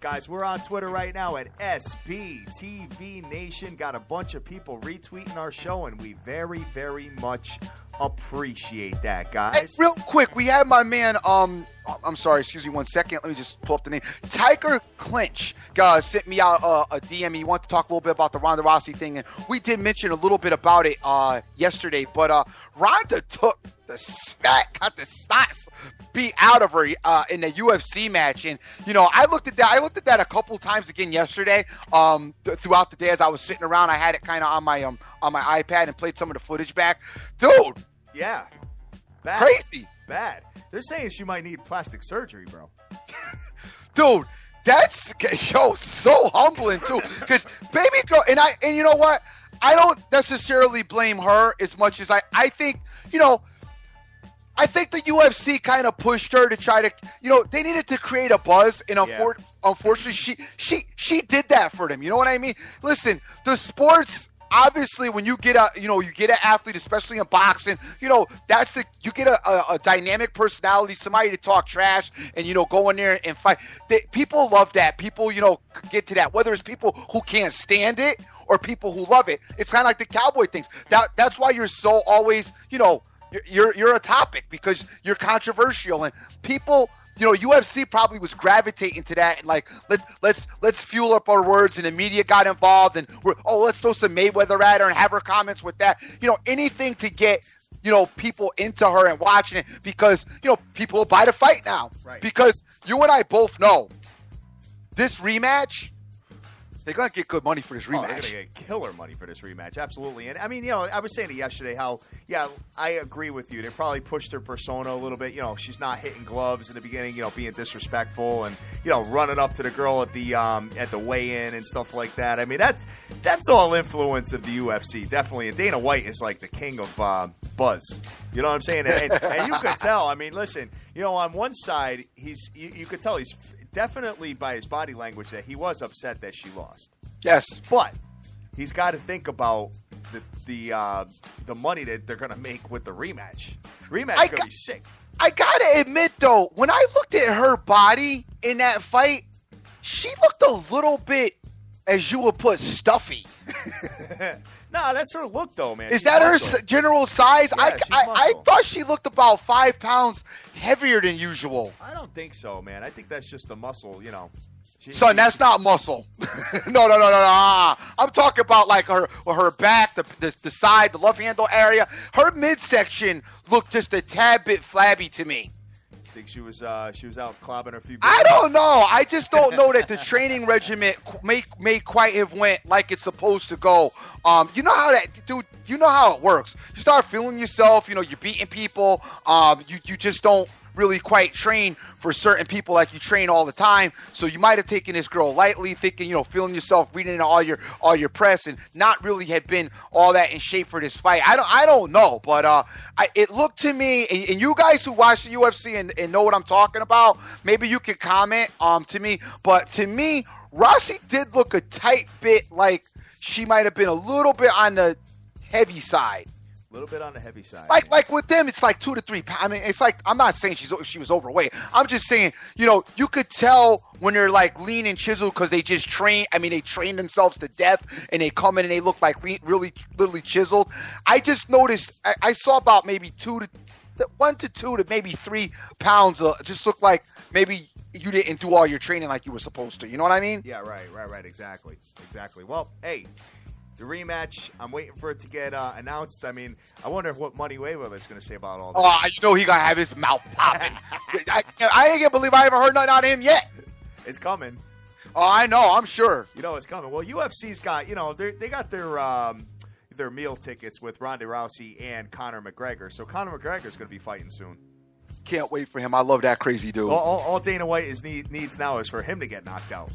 Guys, we're on Twitter right now at SBTV Nation. Got a bunch of people retweeting our show, and we very, very much appreciate that, guys. Hey, real quick, we had my man, I'm sorry, excuse me 1 second. Let me just pull up the name. Tiger Clinch sent me out a DM. He wanted to talk a little bit about the Ronda Rousey thing, and we did mention a little bit about it yesterday, but Ronda took the smack, got the stats beat out of her in the UFC match. And, I looked at that a couple times again yesterday throughout the day as I was sitting around. I had it kind of on my iPad and played some of the footage back. Dude. Yeah. Bad. Crazy. Bad. They're saying she might need plastic surgery, bro. Dude, that's so humbling, too. Because baby girl, and you know what? I don't necessarily blame her as much as I think, I think the UFC kind of pushed her to try to, they needed to create a buzz, and unfortunately, she did that for them. You know what I mean? Listen, the sports, obviously, when you get an athlete, especially in boxing, you get a dynamic personality, somebody to talk trash and go in there and fight. People love that. People, get to that. Whether it's people who can't stand it or people who love it, it's kind of like the cowboy things. That's why you're so always, You're a topic because you're controversial, and people, UFC probably was gravitating to that, and like let's fuel up our words, and the media got involved, and let's throw some Mayweather at her and have her comments with that, anything to get people into her and watching it, because people will buy the fight now, right? Because you and I both know this rematch. They're going to get good money for this rematch. They're going to get killer money for this rematch, absolutely. And, I mean, I was saying it yesterday how, I agree with you. They probably pushed her persona a little bit. She's not hitting gloves in the beginning, being disrespectful and, running up to the girl at the weigh-in and stuff like that. I mean, that's all influence of the UFC, definitely. And Dana White is like the king of buzz. You know what I'm saying? And you could tell. I mean, listen, on one side, you could tell he's definitely by his body language that he was upset that she lost. Yes. But he's got to think about the money that they're going to make with the rematch. Rematch is going to be sick. I got to admit, though, when I looked at her body in that fight, she looked a little bit, as you would put, stuffy. No, that's her look, though, man. Is that her general size? Yeah, I thought she looked about 5 pounds heavier than usual. I don't think so, man. I think that's just the muscle, Son, that's not muscle. No. I'm talking about like her back, the side, the love handle area. Her midsection looked just a tad bit flabby to me. Think she was out clobbing her few. I don't know. I just don't know that the training regimen may quite have went like it's supposed to go. You know how that, dude. You know how it works. You start feeling yourself. You're beating people. You just don't really quite train for certain people like you train all the time. So you might have taken this girl lightly, thinking, feeling yourself, reading all your press, and not really had been all that in shape for this fight. I don't know, but it looked to me, and you guys who watch the UFC and know what I'm talking about, maybe you can comment to me. But to me, Rossi did look a tight bit like she might have been a little bit on the heavy side. A little bit on the heavy side. Like with them, it's like 2 to 3 pounds. I mean, it's like, I'm not saying she was overweight. I'm just saying, you could tell when they're like lean and chiseled because they just train. I mean, they train themselves to death, and they come in and they look like really chiseled. I just noticed, I saw about maybe 1 to 2 to maybe 3 pounds. Just looked like maybe you didn't do all your training like you were supposed to. You know what I mean? Yeah, right. Exactly. Well, hey. The rematch, I'm waiting for it to get announced. I mean, I wonder what Money Mayweather is going to say about all this. Oh, he going to have his mouth popping. I ain't going to believe I haven't heard nothing out of him yet. It's coming. Oh, I know. I'm sure. It's coming. Well, UFC's got, they got their meal tickets with Ronda Rousey and Conor McGregor. So Conor McGregor's going to be fighting soon. Can't wait for him. I love that crazy dude. All Dana White needs now is for him to get knocked out.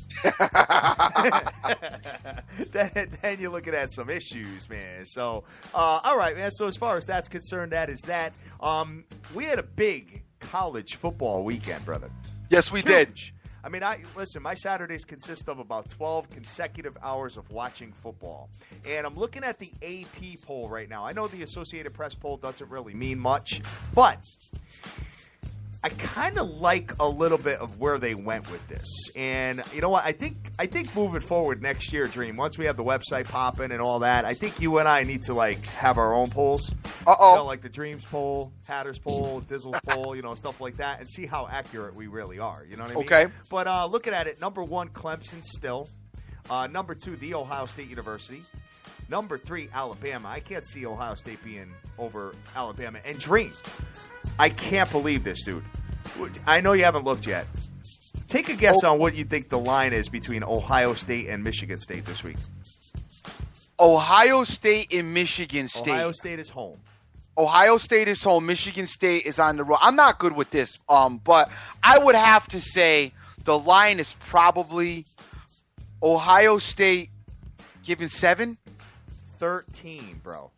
then you're looking at some issues, man. So, all right, man. So as far as that's concerned, that is that. We had a big college football weekend, brother. Yes, we did. I mean, listen, my Saturdays consist of about 12 consecutive hours of watching football. And I'm looking at the AP poll right now. I know the Associated Press poll doesn't really mean much, but I kind of like a little bit of where they went with this. And you know what? I think moving forward next year, Dream, once we have the website popping and all that, I think you and I need to, like, have our own polls. Uh-oh. You know, like the Dreams poll, Hatters poll, Dizzle's poll, you know, stuff like that, and see how accurate we really are. You know what I mean? Okay. But looking at it, number 1, Clemson still. Number 2, The Ohio State University. Number 3, Alabama. I can't see Ohio State being over Alabama. And Dream, I can't believe this, dude. I know you haven't looked yet. Take a guess on what you think the line is between Ohio State and Michigan State this week. Ohio State and Michigan State. Ohio State is home. Ohio State is home. Michigan State is on the road. I'm not good with this, but I would have to say the line is probably Ohio State giving 7? 13, bro.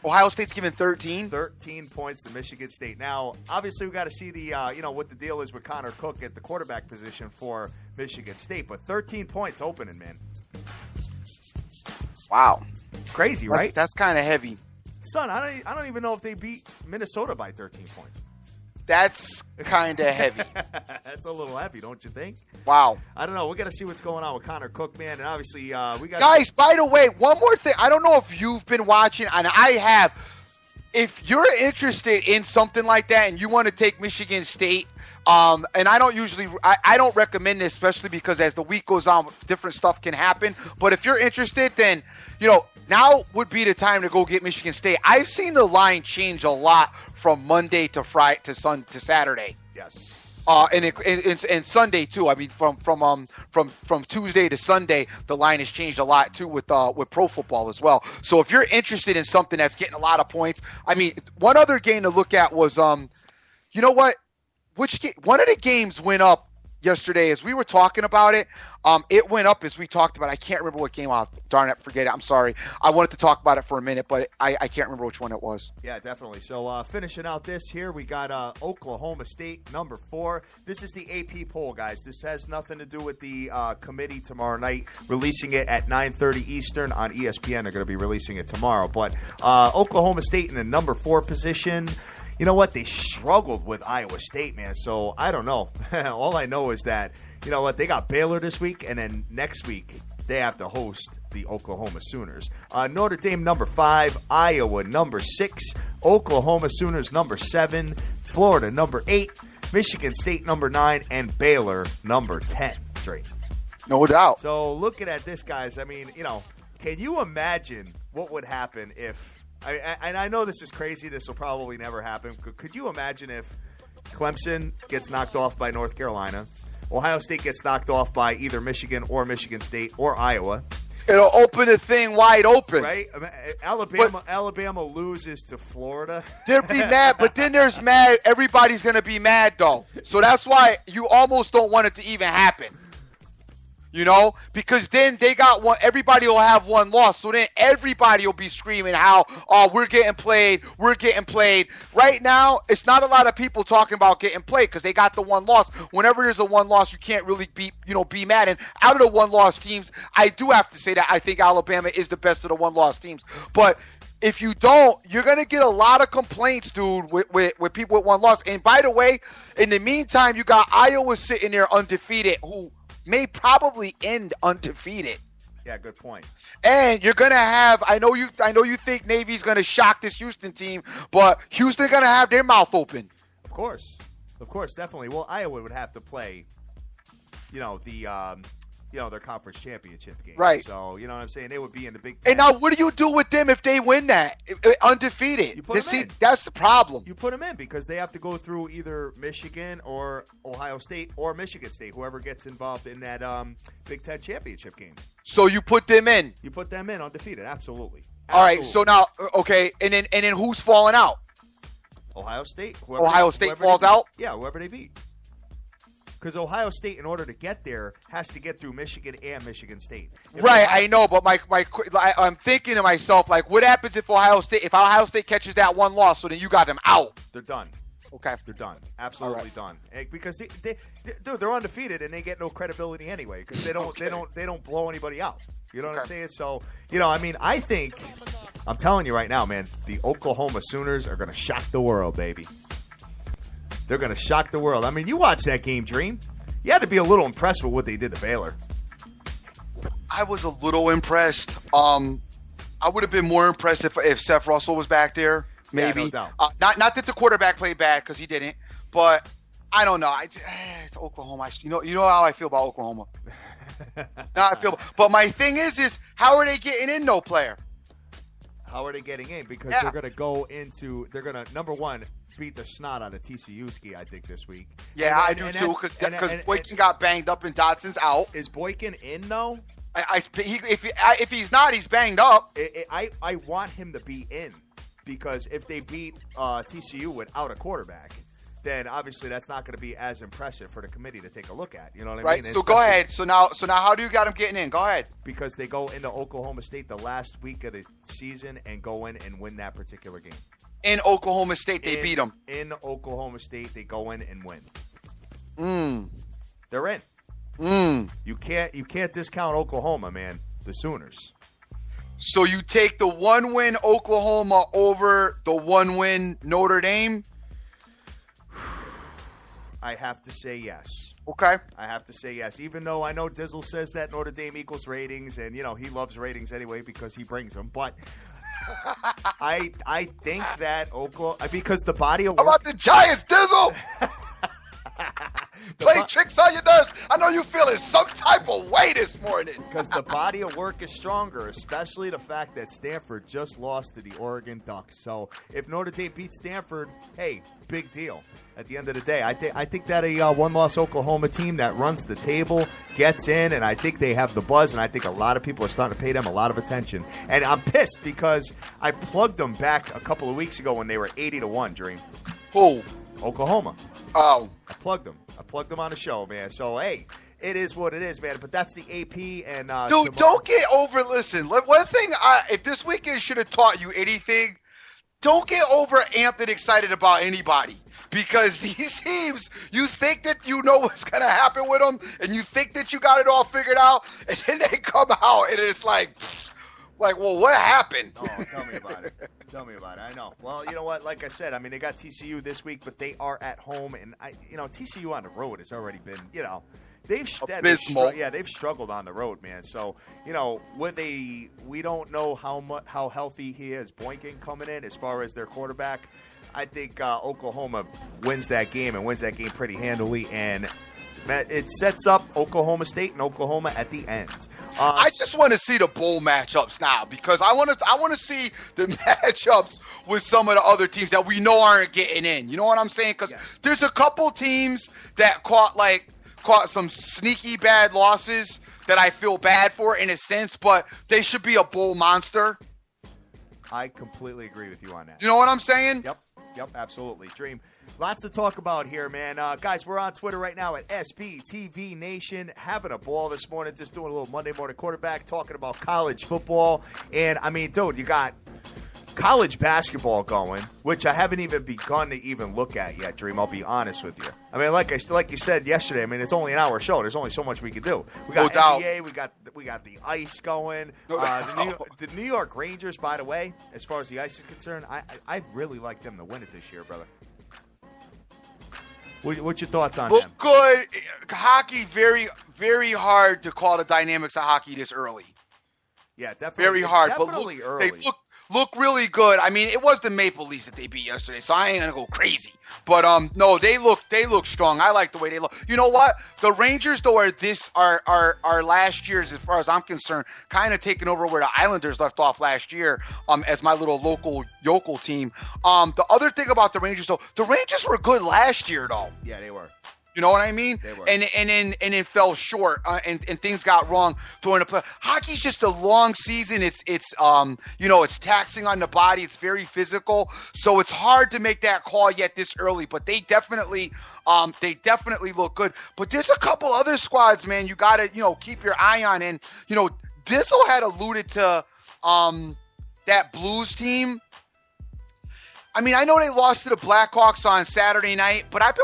Ohio State's giving 13? 13 points to Michigan State. Now, obviously, we got to see the, what the deal is with Connor Cook at the quarterback position for Michigan State. But 13 points opening, man. Wow. Crazy, right? That's kind of heavy. Son, I don't even know if they beat Minnesota by 13 points. That's kind of heavy. That's a little heavy, don't you think? Wow. I don't know. We got to see what's going on with Connor Cook, man. And obviously, we got guys. By the way, one more thing. I don't know if you've been watching, and I have. If you're interested in something like that, and you want to take Michigan State, and I don't recommend this, especially because as the week goes on, different stuff can happen. But if you're interested, then now would be the time to go get Michigan State. I've seen the line change a lot from Monday to Friday to Saturday. Yes. And Sunday too. I mean, from Tuesday to Sunday, the line has changed a lot too with pro football as well. So if you're interested in something that's getting a lot of points, I mean, one other game to look at was you know what? One of the games went up yesterday as we were talking about it. It went up as we talked about it. I can't remember what game. Darn it, forget it. I'm sorry. I wanted to talk about it for a minute, but I can't remember which one it was. Yeah, definitely. So finishing out this here, we got Oklahoma State, number 4. This is the AP poll, guys. This has nothing to do with the committee tomorrow night, releasing it at 9:30 Eastern on ESPN. They're going to be releasing it tomorrow. But Oklahoma State in the number 4 position. You know what? They struggled with Iowa State, man. So I don't know. All I know is that, you know what? They got Baylor this week, and then next week they have to host the Oklahoma Sooners. Notre Dame, number 5. Iowa, number 6. Oklahoma Sooners, number 7. Florida, number 8. Michigan State, number 9. And Baylor, number 10. Drake. No doubt. So looking at this, guys, I mean, can you imagine what would happen if, and I know this is crazy. This will probably never happen. Could you imagine if Clemson gets knocked off by North Carolina, Ohio State gets knocked off by either Michigan or Michigan State or Iowa? It'll open the thing wide open. Right? Alabama loses to Florida. They'll be mad, but then there's mad. Everybody's going to be mad, though. So that's why you almost don't want it to even happen. Because then they got one. Everybody will have one loss. So then everybody will be screaming how, we're getting played. We're getting played. Right now, it's not a lot of people talking about getting played because they got the one loss. Whenever there's a one loss, you can't really be mad. And out of the one loss teams, I do have to say that I think Alabama is the best of the one loss teams. But if you don't, you're going to get a lot of complaints, dude, with people with one loss. And by the way, in the meantime, you got Iowa sitting there undefeated, who may probably end undefeated. Yeah, good point. And you're gonna have. I know you think Navy's gonna shock this Houston team, but Houston gonna have their mouth open. Of course, definitely. Well, Iowa would have to play, their conference championship game. Right. So you know what I'm saying. They would be in the Big Ten. And now, what do you do with them if they win that undefeated? You put them in. That's the problem. You put them in because they have to go through either Michigan or Ohio State or Michigan State, whoever gets involved in that Big Ten championship game. So you put them in. You put them in undefeated. Absolutely. All right. So now, okay, and then who's falling out? Ohio State. Ohio State falls out? Yeah, whoever they beat. Because Ohio State, in order to get there, has to get through Michigan and Michigan State. Right, I know, but I'm thinking to myself, like, what happens if Ohio State catches that one loss, so then you got them out? They're done. Okay. They're done. Absolutely done. Because they're undefeated and they get no credibility anyway because they don't blow anybody out. You know what I'm saying? So, I think, I'm telling you right now, man, the Oklahoma Sooners are going to shock the world, baby. They're going to shock the world. I mean, you watched that game, Dream. You had to be a little impressed with what they did to Baylor. I was a little impressed. I would have been more impressed if Seth Russell was back there. Maybe. Yeah, no doubt. Not that the quarterback played bad because he didn't, but I don't know. It's Oklahoma. You know how I feel about Oklahoma. But my thing is how are they getting in no player? How are they getting in? Because they're going to they're going to, number one, beat the snot out of TCU ski, I think, this week. Yeah, I do too, because Boykin got banged up and Dotson's out. Is Boykin in, though? If he's not, he's banged up. I want him to be in, because if they beat TCU without a quarterback, then obviously that's not going to be as impressive for the committee to take a look at. You know what I mean? Right, so go ahead. So now how do you got him getting in? Go ahead. Because they go into Oklahoma State the last week of the season and go in and win that particular game. In Oklahoma State, they beat them. In Oklahoma State, they go in and win. They're in. You can't discount Oklahoma, man. The Sooners. So you take the 1-win Oklahoma over the 1-win Notre Dame? I have to say yes. Okay. I have to say yes. Even though I know Dizzle says that Notre Dame equals ratings, and, he loves ratings anyway because he brings them. But I think that Oklahoma, because the body of work. How about the Giants, Dizzle? Play tricks on your nerves. I know you feeling some type of way this morning. Because the body of work is stronger, especially the fact that Stanford just lost to the Oregon Ducks. So if Notre Dame beats Stanford, hey, big deal. At the end of the day, I think that a one-loss Oklahoma team that runs the table gets in, and I think they have the buzz, and I think a lot of people are starting to pay them a lot of attention. And I'm pissed because I plugged them back a couple of weeks ago when they were 80-1, Dream. Who? Oklahoma. Oh. I plugged them on the show, man. So, hey, it is what it is, man. But that's the AP. And dude, don't get over. Listen, one thing, if this weekend should have taught you anything, don't get over amped and excited about anybody. Because these teams, you think that you know what's going to happen with them, and you think that you got it all figured out, and then they come out, and it's like, well, what happened? Oh, tell me about it. Tell me about it. I know. Well, you know what? Like I said, I mean, they got TCU this week, but they are at home, and TCU on the road has already been, they've struggled on the road, man. So, we don't know how healthy he is, Boykin coming in as far as their quarterback. I think Oklahoma wins that game and wins that game pretty handily, and it sets up Oklahoma State and Oklahoma at the end. I just want to see the bowl matchups now, because I want to see the matchups with some of the other teams that we know aren't getting in. You know what I'm saying? Because there's a couple teams that caught some sneaky bad losses that I feel bad for in a sense, but they should be a bowl monster. I completely agree with you on that. Do you know what I'm saying? Yep, absolutely. Dream. Lots to talk about here, man. Guys, we're on Twitter right now at SBTV Nation. Having a ball this morning, just doing a little Monday Morning Quarterback, talking about college football. And, I mean, dude, you got college basketball going, which I haven't even begun to even look at yet, Dream. I'll be honest with you. I mean, like you said yesterday, I mean, it's only an hour show. There's only so much we can do. We got NBA, we got the ice going. The New York Rangers, by the way, as far as the ice is concerned, I really like them to win it this year, brother. What's your thoughts on them? Look good. Hockey, very, very hard to call the dynamics of hockey this early. Yeah, definitely. Very hard. Definitely early. They look really good. I mean, it was the Maple Leafs that they beat yesterday, so I ain't gonna go crazy. But no, they look strong. I like the way they look. You know what? The Rangers, though, are last year's, as far as I'm concerned, kind of taking over where the Islanders left off last year. As my little local yokel team. The other thing about the Rangers, though, the Rangers were good last year, though. Yeah, they were. You know what I mean? They were. And then fell short, and things got wrong during the play. Hockey's just a long season. It's taxing on the body. It's very physical, so it's hard to make that call yet this early. But they definitely look good. But there's a couple other squads, man. You gotta keep your eye on. And Dizzle had alluded to that Blues team. I mean, I know they lost to the Blackhawks on Saturday night, but I've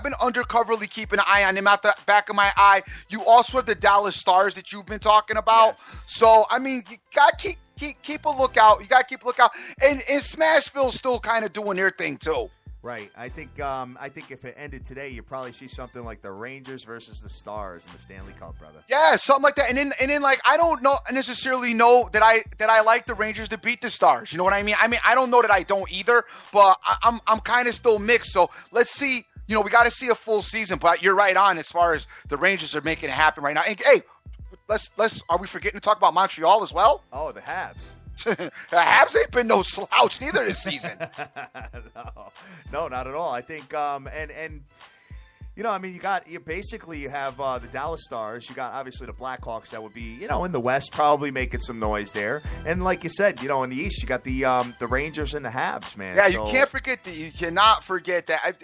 been undercoverly keeping an eye on them out the back of my eye. You also have the Dallas Stars that you've been talking about. Yes. So I mean, you got to keep a lookout. You got to keep a lookout. And Smashville's still kind of doing their thing too. Right. I think if it ended today, you'd probably see something like the Rangers versus the Stars in the Stanley Cup, brother. Yeah, something like that. And then like I don't necessarily know that I like the Rangers to beat the Stars. You know what I mean? I don't know that I don't either, but I'm kind of still mixed. So let's see. We got to see a full season. But you're right on as far as the Rangers are making it happen right now. And hey, let's are we forgetting to talk about Montreal as well? Oh, the Habs. The Habs ain't been no slouch neither this season. No, not at all. I think, and you have the Dallas Stars. You got obviously the Blackhawks that would be, in the West, probably making some noise there. And like you said, in the East, you got the Rangers and the Habs, man. Yeah, you cannot forget that.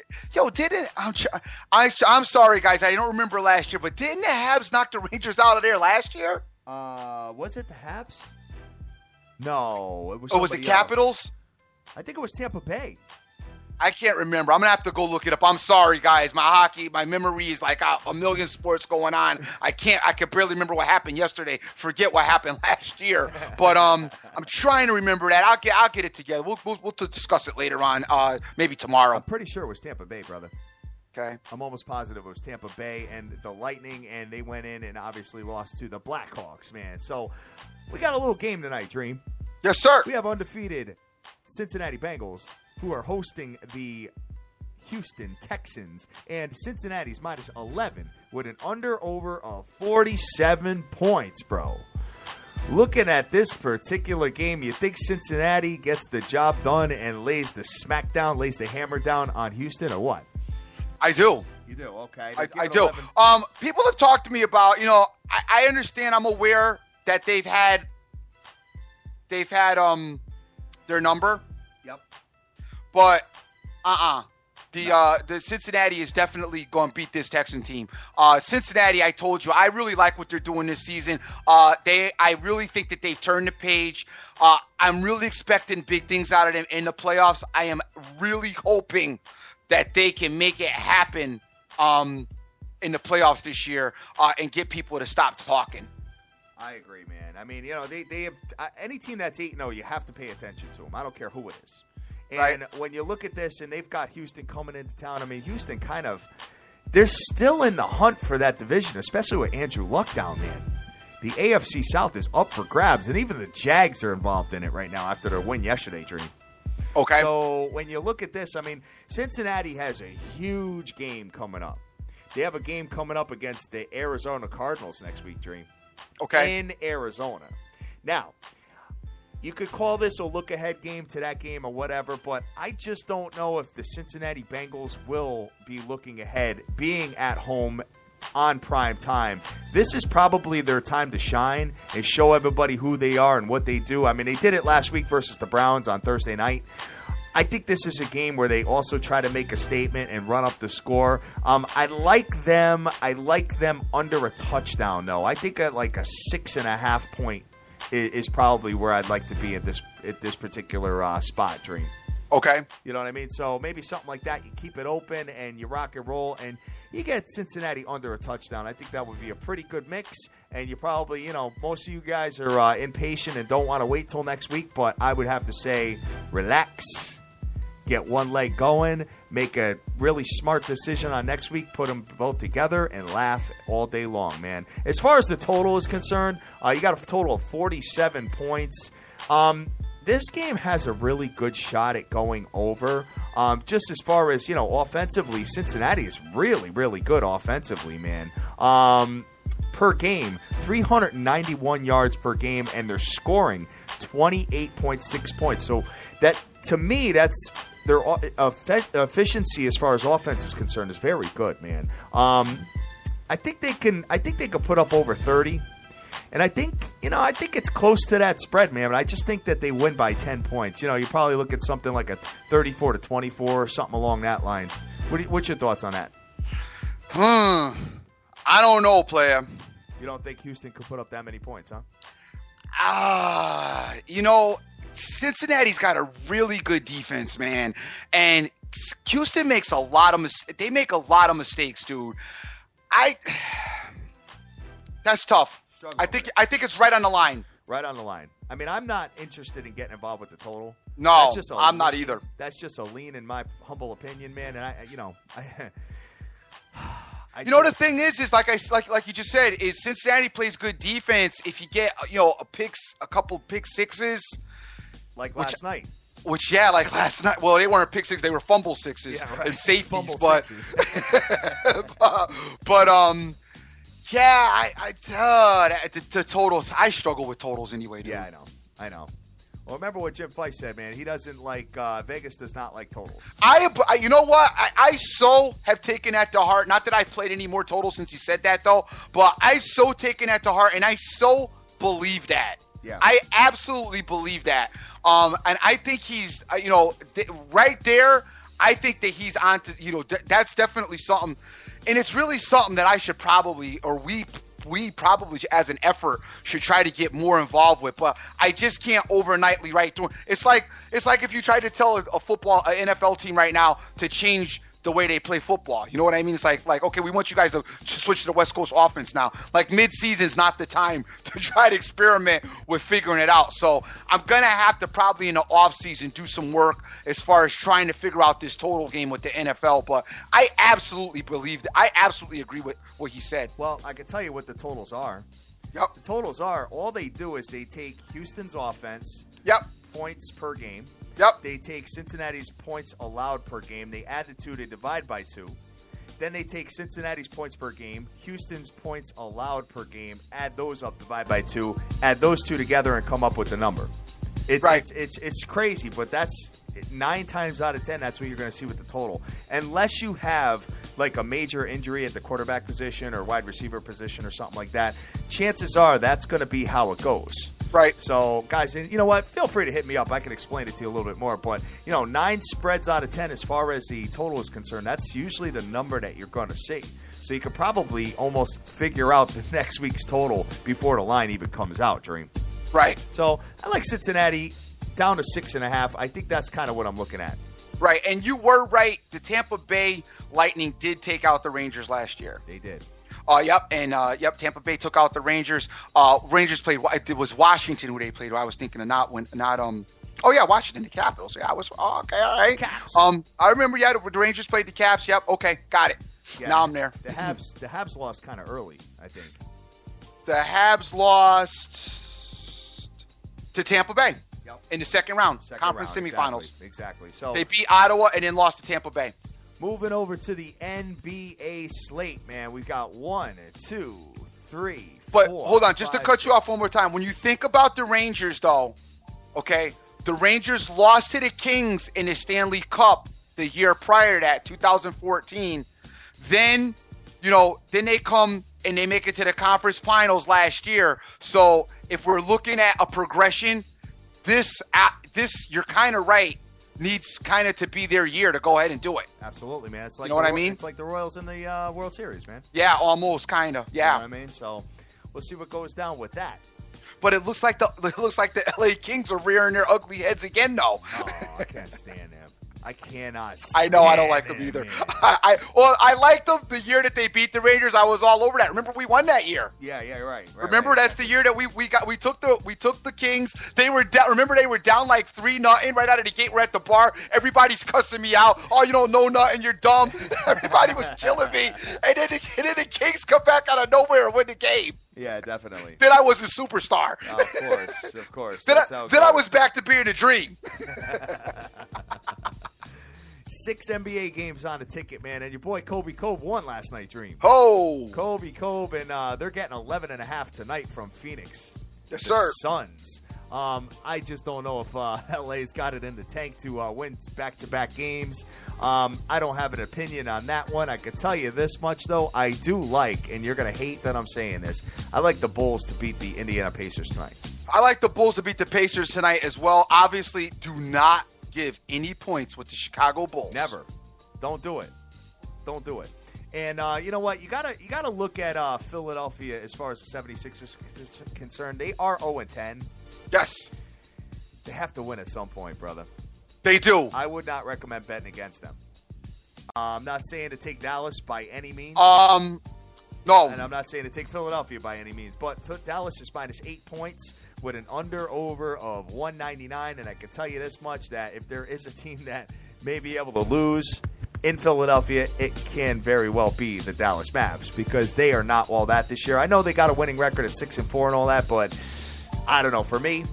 I'm sorry, guys. I don't remember last year, but didn't the Habs knock the Rangers out of there last year? Was it the Habs? No, it was. Oh, was it Capitals? Else. I think it was Tampa Bay. I can't remember. I'm gonna have to go look it up. I'm sorry, guys. My memory is like a million sports going on. I can barely remember what happened yesterday. Forget what happened last year. But I'm trying to remember that. I'll get it together. We'll discuss it later on. Maybe tomorrow. I'm pretty sure it was Tampa Bay, brother. Okay. I'm almost positive it was Tampa Bay and the Lightning, and they went in and obviously lost to the Blackhawks, man. So we got a little game tonight, Dream. Yes, sir. We have undefeated Cincinnati Bengals who are hosting the Houston Texans, and Cincinnati's minus 11 with an under-over of 47 points, bro. Looking at this particular game, you think Cincinnati gets the job done and lays the hammer down on Houston, or what? I do. You do, okay. I do. 11. People have talked to me about, I understand, I'm aware that they've had their number. Yep. But the Cincinnati is definitely going to beat this Texan team. Cincinnati, I told you, I really like what they're doing this season. I really think that they've turned the page. I'm really expecting big things out of them in the playoffs. I am really hoping that they can make it happen in the playoffs this year and get people to stop talking. I agree, man. I mean, they have any team that's 8-0, you have to pay attention to them. I don't care who it is. And when you look at this, and they've got Houston coming into town, I mean, Houston they're still in the hunt for that division, especially with Andrew Luck down, man. The AFC South is up for grabs, and even the Jags are involved in it right now after their win yesterday, Dream. Okay. So when you look at this, I mean, Cincinnati has a huge game coming up. They have a game coming up against the Arizona Cardinals next week, Dream. Okay. In Arizona. Now, you could call this a look-ahead game to that game or whatever, but I just don't know if the Cincinnati Bengals will be looking ahead, being at home on prime time. This is probably their time to shine and show everybody who they are and what they do. I mean, they did it last week versus the Browns on Thursday night. I think this is a game where they also try to make a statement and run up the score. I like them under a touchdown, though. I think at like a 6.5 point is probably where I'd like to be at this particular spot, Dream. Okay. You know what I mean? So maybe something like that. You keep it open and you rock and roll, and you get Cincinnati under a touchdown. I think that would be a pretty good mix. And you probably, most of you guys are impatient and don't want to wait till next week. But I would have to say, relax, get one leg going, make a really smart decision on next week, put them both together, and laugh all day long, man. As far as the total is concerned, you got a total of 47 points. This game has a really good shot at going over. Just as far as, offensively, Cincinnati is really, really good offensively, man. Per game, 391 yards per game, and they're scoring 28.6 points. So that, to me, that's their efficiency as far as offense is concerned is very good, man. I think they can put up over 30. And I think it's close to that spread, man. But I just think that they win by 10 points. You probably look at something like a 34-24 or something along that line. What's your thoughts on that? I don't know, player. You don't think Houston could put up that many points, huh? Cincinnati's got a really good defense, man. And Houston makes a lot of mistakes, dude. That's tough. I think it's right on the line. Right on the line. I mean, I'm not interested in getting involved with the total. No, I'm not either. That's just a lean, in my humble opinion, man. And the thing is like you just said, is Cincinnati plays good defense. If you get a couple pick sixes, like last night. Like last night. Well, they weren't pick sixes; they were fumble sixes and safeties. Fumble sixes. The totals. I struggle with totals anyway, dude. Yeah, I know. Well, remember what Jim Fleiss said, man. He doesn't like Vegas does not like totals. You know what? I so have taken that to heart. Not that I've played any more totals since he said that, though. But I've so taken that to heart, and I so believe that. Yeah. I absolutely believe that. And I think he's, right there. I think that he's on to, that's definitely something. And it's really something that I should probably, or we probably as an effort should try to get more involved with, but I just can't overnightly right through. It's like if you tried to tell an NFL team right now to change the way they play football. You know what I mean? It's like, okay, we want you guys to switch to the West Coast offense now. Like mid-season is not the time to try to experiment with figuring it out. So I'm going to have to probably in the offseason do some work as far as trying to figure out this total game with the NFL. But I absolutely agree with what he said. Well, I can tell you what the totals are. Yep. The totals are, all they do is they take Houston's offense. Yep. Points per game. Yep. They take Cincinnati's points allowed per game. They add the two, they divide by 2. Then they take Cincinnati's points per game, Houston's points allowed per game, add those up, divide by 2, add those two together, and come up with the number. It's crazy, but that's 9 times out of 10, that's what you're going to see with the total. Unless you have like a major injury at the quarterback position or wide receiver position or something like that, chances are that's going to be how it goes. Right. So, guys, you know what? Feel free to hit me up. I can explain it to you a little bit more. But, 9 spreads out of 10 as far as the total is concerned, that's usually the number that you're going to see. So you could probably almost figure out the next week's total before the line even comes out, Dream. Right. So I like Cincinnati down to 6.5. I think that's kind of what I'm looking at. Right. And you were right. The Tampa Bay Lightning did take out the Rangers last year. They did. Tampa Bay took out the Rangers. Rangers played. It was Washington who they played. I was thinking of Washington, the Capitals. Yeah, okay, all right. Caps. I remember. Yeah, the Rangers played the Caps. Yep. Okay, got it. Yeah, now I'm there. The Habs lost kind of early, I think. The Habs lost to Tampa Bay in the second round, conference semifinals. Exactly. So they beat Ottawa and then lost to Tampa Bay. Moving over to the NBA slate, man, we've got 1, 2, 3, 4. But hold on, just to cut you off one more time. When you think about the Rangers, though, okay, the Rangers lost to the Kings in the Stanley Cup the year prior to that, 2014. Then, then they come and they make it to the conference finals last year. So if we're looking at a progression, this you're kind of right. Needs kind of to be their year to go ahead and do it. Absolutely, man. It's like, you know what I mean? It's like the Royals in the World Series, man. Yeah, almost, kind of. Yeah. You know what I mean? So we'll see what goes down with that. But it looks like the LA Kings are rearing their ugly heads again, though. Oh, I can't stand them. I cannot stand I know, I don't like them either. I liked them the year that they beat the Rangers. I was all over that. Remember, we won that year. Yeah, right. Remember, that's the year that we took the Kings. They were down. Remember, they were down like 3-0 right out of the gate. We're at the bar. Everybody's cussing me out. Oh, you don't know nothing. You're dumb. Everybody was killing me. And then the Kings come back out of nowhere and win the game. Yeah, definitely. Then I was a superstar. Of course. Then I was back to being a dream. 6 NBA games on the ticket, man, and your boy Kobe won last night, Dream. Oh! Kobe, and they're getting 11.5 tonight from Phoenix. Yes, sir. Suns. I just don't know if LA's got it in the tank to win back-to-back games. I don't have an opinion on that one. I could tell you this much, though. I do like, and you're going to hate that I'm saying this, I like the Bulls to beat the Indiana Pacers tonight. I like the Bulls to beat the Pacers tonight as well. Obviously, do not give any points with the Chicago Bulls. Never. Don't do it. Don't do it. And you know what? You gotta look at Philadelphia as far as the 76ers is concerned. They are 0-10. Yes. They have to win at some point, brother. They do. I would not recommend betting against them. I'm not saying to take Dallas by any means. No. And I'm not saying to take Philadelphia by any means. But Dallas is minus 8 points with an under-over of 199. And I can tell you this much, that if there is a team that may be able to lose in Philadelphia, it can very well be the Dallas Mavs, because they are not all that this year. I know they got a winning record at 6-4 and all that, but I don't know. For me,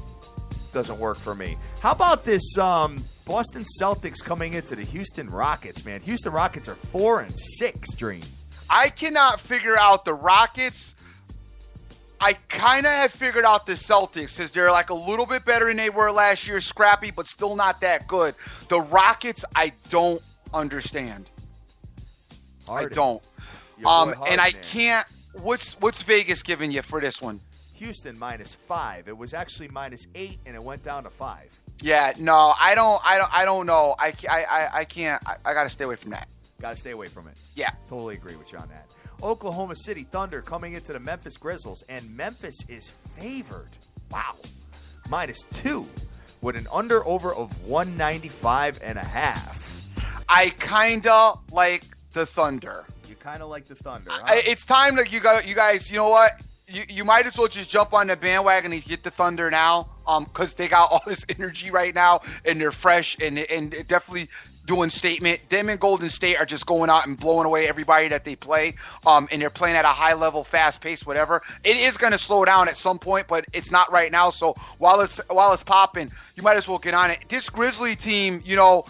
doesn't work for me. How about this Boston Celtics coming into the Houston Rockets, man? Houston Rockets are 4-6, Dream. I cannot figure out the Rockets. I kind of have figured out the Celtics, because they're like a little bit better than they were last year, scrappy, but still not that good. The Rockets, I don't understand. Harden. I don't. Harden, and I man. can't. What's Vegas giving you for this one? Houston minus 5. It was actually minus 8, and it went down to 5. Yeah, no, I don't know. I can't. I got to stay away from that. Got to stay away from it. Yeah. Totally agree with you on that. Oklahoma City Thunder coming into the Memphis Grizzlies, and Memphis is favored. Wow. Minus 2 with an under-over of 195.5. I kind of like the Thunder. You kind of like the Thunder, huh? It's time that you guys, you know what? You might as well just jump on the bandwagon and get the Thunder now, because they got all this energy right now, and they're fresh, and definitely doing statement. Them and Golden State are just going out and blowing away everybody that they play, and they're playing at a high level, fast pace, whatever. It is going to slow down at some point, but it's not right now. So while it's popping, you might as well get on it. This Grizzly team, you know,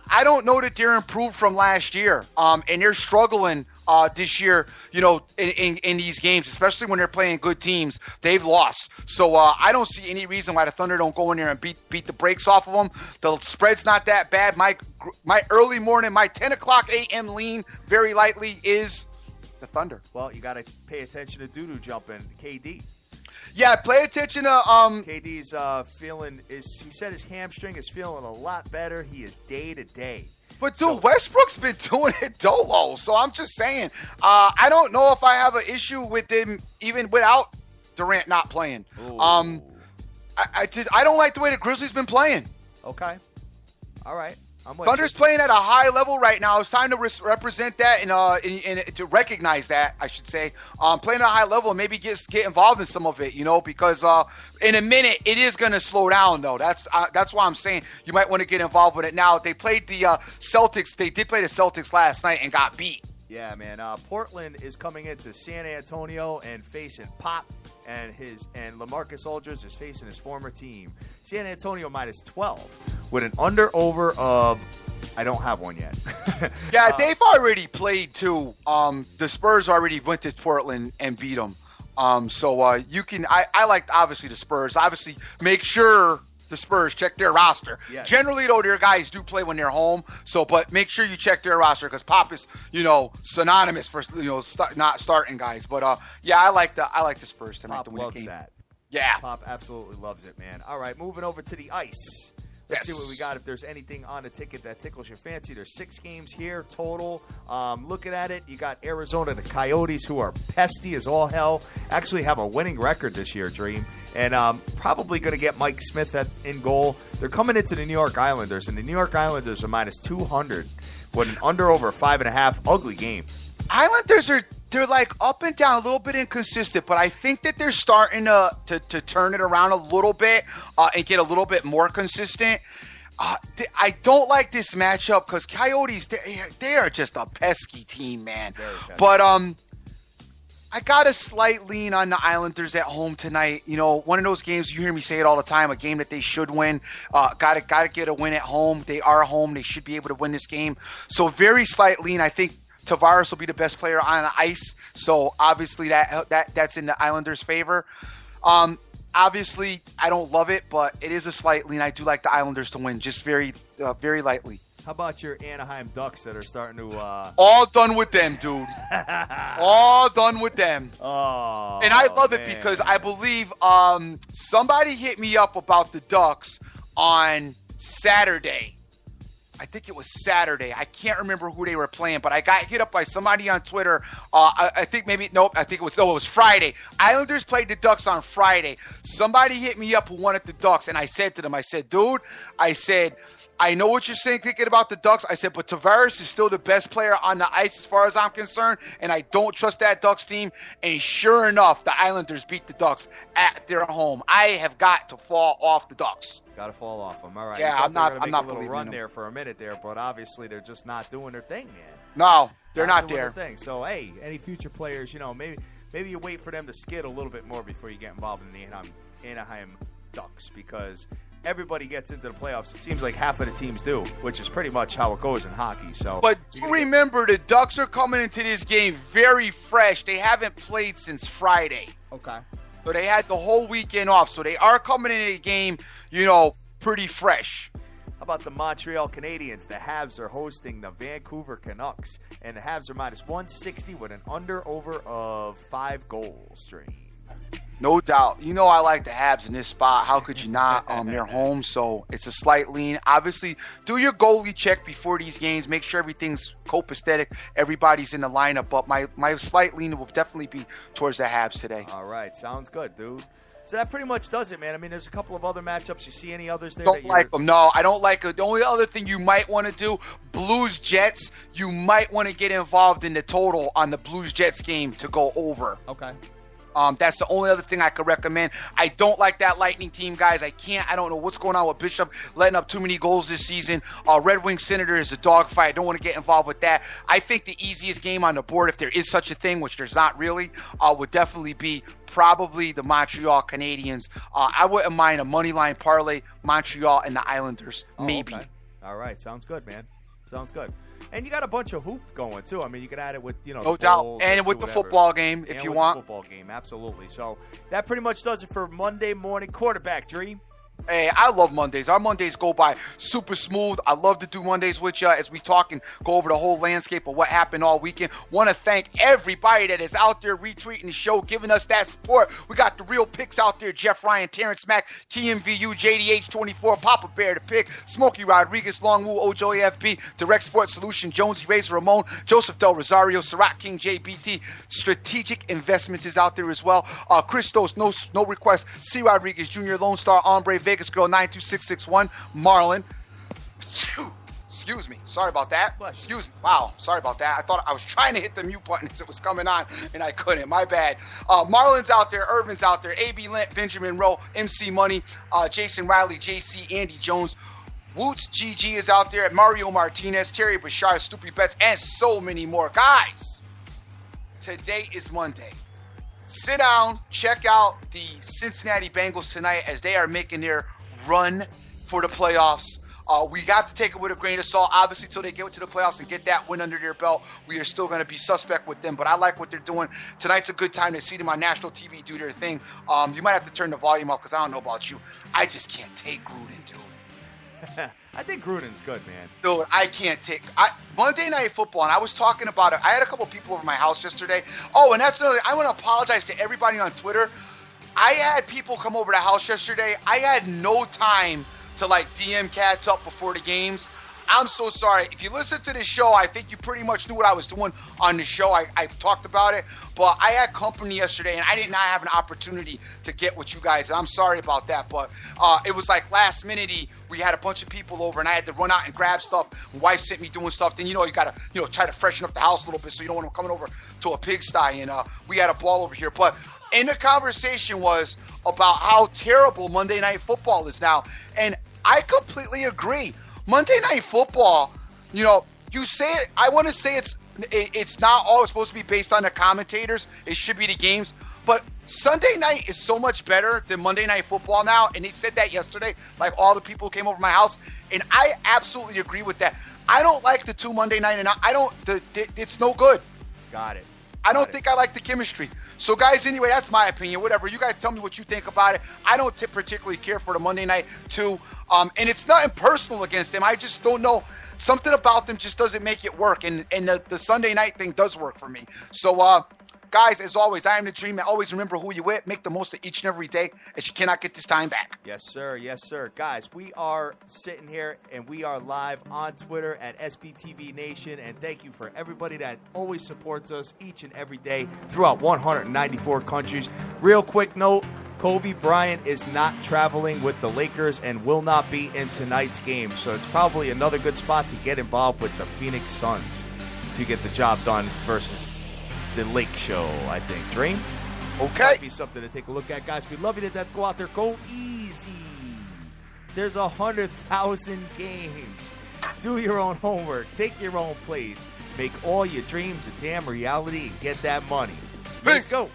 I don't know that they're improved from last year, and they're struggling this year, you know, in these games, especially when they're playing good teams. They've lost. So I don't see any reason why the Thunder don't go in there and beat the brakes off of them. The spread's not that bad. My early morning, my 10 o'clock a.m. lean, very lightly, is the Thunder. Well, you got to pay attention to doo-doo jumping, KD. Yeah, pay attention to KD's he said his hamstring is feeling a lot better. He is day to day. But dude, Westbrook's been doing it dolo. So I'm just saying, I don't know if I have an issue with him even without Durant not playing. Ooh. I don't like the way the Grizzlies been playing. Okay, all right. Thunder's playing at a high level right now. It's time to represent that and to recognize that, I should say. Playing at a high level and maybe get involved in some of it, you know, because in a minute it is going to slow down, though. That's why I'm saying you might want to get involved with it now. They played the Celtics. They did play the Celtics last night and got beat. Yeah, man. Portland is coming into San Antonio and facing Pop, and LaMarcus Aldridge is facing his former team. San Antonio minus 12 with an under-over of, I don't have one yet. Yeah, they've already played too. The Spurs already went to Portland and beat them. So you can. I like obviously the Spurs. Obviously, make sure the Spurs check their roster. Yes. Generally, though, their guys do play when they're home. So, but make sure you check their roster because Pop is, you know, synonymous for not starting guys. But yeah, I like the Spurs tonight Pop to win loves the game. that. Yeah, Pop absolutely loves it, man. All right, moving over to the ice. Let's see what we got. If there's anything on the ticket that tickles your fancy, there's 6 games here total. Looking at it, you got Arizona, the Coyotes, who are pesty as all hell. Actually have a winning record this year, Dream. And probably going to get Mike Smith in goal. They're coming into the New York Islanders, and the New York Islanders are minus 200 with an under over 5.5. Ugly game. Islanders they're like up and down, a little bit inconsistent, but I think that they're starting to turn it around a little bit and get a little bit more consistent. I don't like this matchup because Coyotes, they are just a pesky team, man. But I got a slight lean on the Islanders at home tonight. You know, one of those games, you hear me say it all the time, a game that they should win. Got to get a win at home. They are home. They should be able to win this game. So very slight lean. I think Tavares will be the best player on the ice, so obviously that's in the Islanders' favor. Obviously, I don't love it, but it is a slight lean. I do like the Islanders to win, just very lightly. How about your Anaheim Ducks that are starting to... All done with them, dude. All done with them. Oh, and I love it man. because I believe somebody hit me up about the Ducks on Saturday. I think it was Saturday. I can't remember who they were playing, but I got hit up by somebody on Twitter. I think it was Friday. Islanders played the Ducks on Friday. Somebody hit me up who wanted the Ducks, and I said to them, I said, dude, I know what you're thinking about the Ducks. I said, but Tavares is still the best player on the ice as far as I'm concerned, and I don't trust that Ducks team. And sure enough, the Islanders beat the Ducks at their home. I have got to fall off the Ducks. Got to fall off them. All right. Yeah, I'm not a little believing run them there for a minute there, but obviously they're just not doing their thing, man. No, they're not doing there. their thing. So, hey, any future players, maybe you wait for them to skid a little bit more before you get involved in the Anaheim Ducks, because everybody gets into the playoffs. It seems like half of the teams do, which is pretty much how it goes in hockey. So, but remember, the Ducks are coming into this game very fresh. They haven't played since Friday. Okay. So they had the whole weekend off. So they are coming into the game, pretty fresh. How about the Montreal Canadiens? The Habs are hosting the Vancouver Canucks, and the Habs are minus 160 with an under-over of 5 goals stream. No doubt. I like the Habs in this spot. How could you not? They're home, so it's a slight lean. Obviously, do your goalie check before these games. Make sure everything's copacetic. Everybody's in the lineup. But my slight lean will definitely be towards the Habs today. All right. Sounds good, dude. So that pretty much does it, man. I mean, there's a couple of other matchups. You see any others there? Don't like them. No, I don't like it. The only other thing you might want to do, Blues-Jets, you might want to get involved in the total on the Blues-Jets game to go over. Okay. That's the only other thing I could recommend. I don't like that Lightning team, guys. I don't know what's going on with Bishop letting up too many goals this season. Red Wing Senator is a dogfight. I don't want to get involved with that. I think the easiest game on the board, if there is such a thing, which there's not really, would definitely be probably the Montreal Canadiens. I wouldn't mind a money line parlay, Montreal and the Islanders, maybe. Okay. All right. Sounds good, man. Sounds good. And you got a bunch of hoop going, too. I mean, you can add it with, no doubt. And with the football game, if you want. The football game, absolutely. So that pretty much does it for Monday morning quarterback, Dream. Hey, I love Mondays. Our Mondays go by super smooth. I love to do Mondays with you as we talk and go over the whole landscape of what happened all weekend. Want to thank everybody that is out there retweeting the show, giving us that support. We got the real picks out there. Jeff Ryan, Terrence Mack, KMVU, JDH24, Papa Bear, The Pick, Smokey Rodriguez, Long Woo, Ojo AFB, Direct Sports Solution, Jonesy Razor Ramon, Joseph Del Rosario, Sirach King, JBT. Strategic Investments is out there as well. Christos, no request. C. Rodriguez Jr., Lone Star, Ombre, Vegas Girl 92661, Marlon. Excuse me. Sorry about that. Excuse me. Wow. Sorry about that. I thought I was trying to hit the mute button as it was coming on, and I couldn't. My bad. Marlon's out there. Irvin's out there. AB Lent, Benjamin Rowe, MC Money, Jason Riley, JC, Andy Jones. Woots GG is out there. Mario Martinez, Terry Bashar, Stoopy Betts, and so many more. Guys, today is Monday. Sit down, check out the Cincinnati Bengals tonight as they are making their run for the playoffs. We got to take it with a grain of salt, obviously, until they get to the playoffs and get that win under their belt. We are still going to be suspect with them, but I like what they're doing. Tonight's a good time to see them on national TV do their thing. You might have to turn the volume up because I don't know about you. I just can't take Gruden, dude. I think Gruden's good, man. Dude, I can't take Monday Night Football, and I was talking about it. I had a couple people over my house yesterday. Oh, and that's another thing. I want to apologize to everybody on Twitter. I had people come over to the house yesterday. I had no time to DM cats up before the games. I'm so sorry. If you listen to this show, I think you pretty much knew what I was doing on the show. I talked about it, but I had company yesterday, and I did not have an opportunity to get with you guys, and I'm sorry about that, but it was last minute-y. We had a bunch of people over, and I had to run out and grab stuff. My wife sent me doing stuff. Then, you got to, try to freshen up the house a little bit so you don't want them coming over to a pigsty, and we had a ball over here. But in the conversation was about how terrible Monday Night Football is now, and I completely agree. Monday Night Football, you say it. I want to say it's not always supposed to be based on the commentators. It should be the games. But Sunday night is so much better than Monday Night Football now. And he said that yesterday, all the people who came over to my house. And I absolutely agree with that. I don't like the two Monday night, and it's no good. Got it. I don't think I like the chemistry. So, guys, anyway, that's my opinion. Whatever. You guys tell me what you think about it. I don't particularly care for the Monday night, too. And it's nothing personal against them. I just don't know. Something about them just doesn't make it work. And the Sunday night thing does work for me. So, guys, as always, I am the Dream. Always remember who you with. Make the most of each and every day, as you cannot get this time back. Yes, sir. Yes, sir. Guys, we are sitting here, and we are live on Twitter at SBTV Nation. And thank you for everybody that always supports us each and every day throughout 194 countries. Real quick note, Kobe Bryant is not traveling with the Lakers and will not be in tonight's game. So it's probably another good spot to get involved with the Phoenix Suns to get the job done versus the Lake Show, I think. Dream? Okay. Might be something to take a look at, guys. We love you to death. Go out there. Go easy. There's 100,000 games. Do your own homework. Take your own plays. Make all your dreams a damn reality and get that money. Let's go.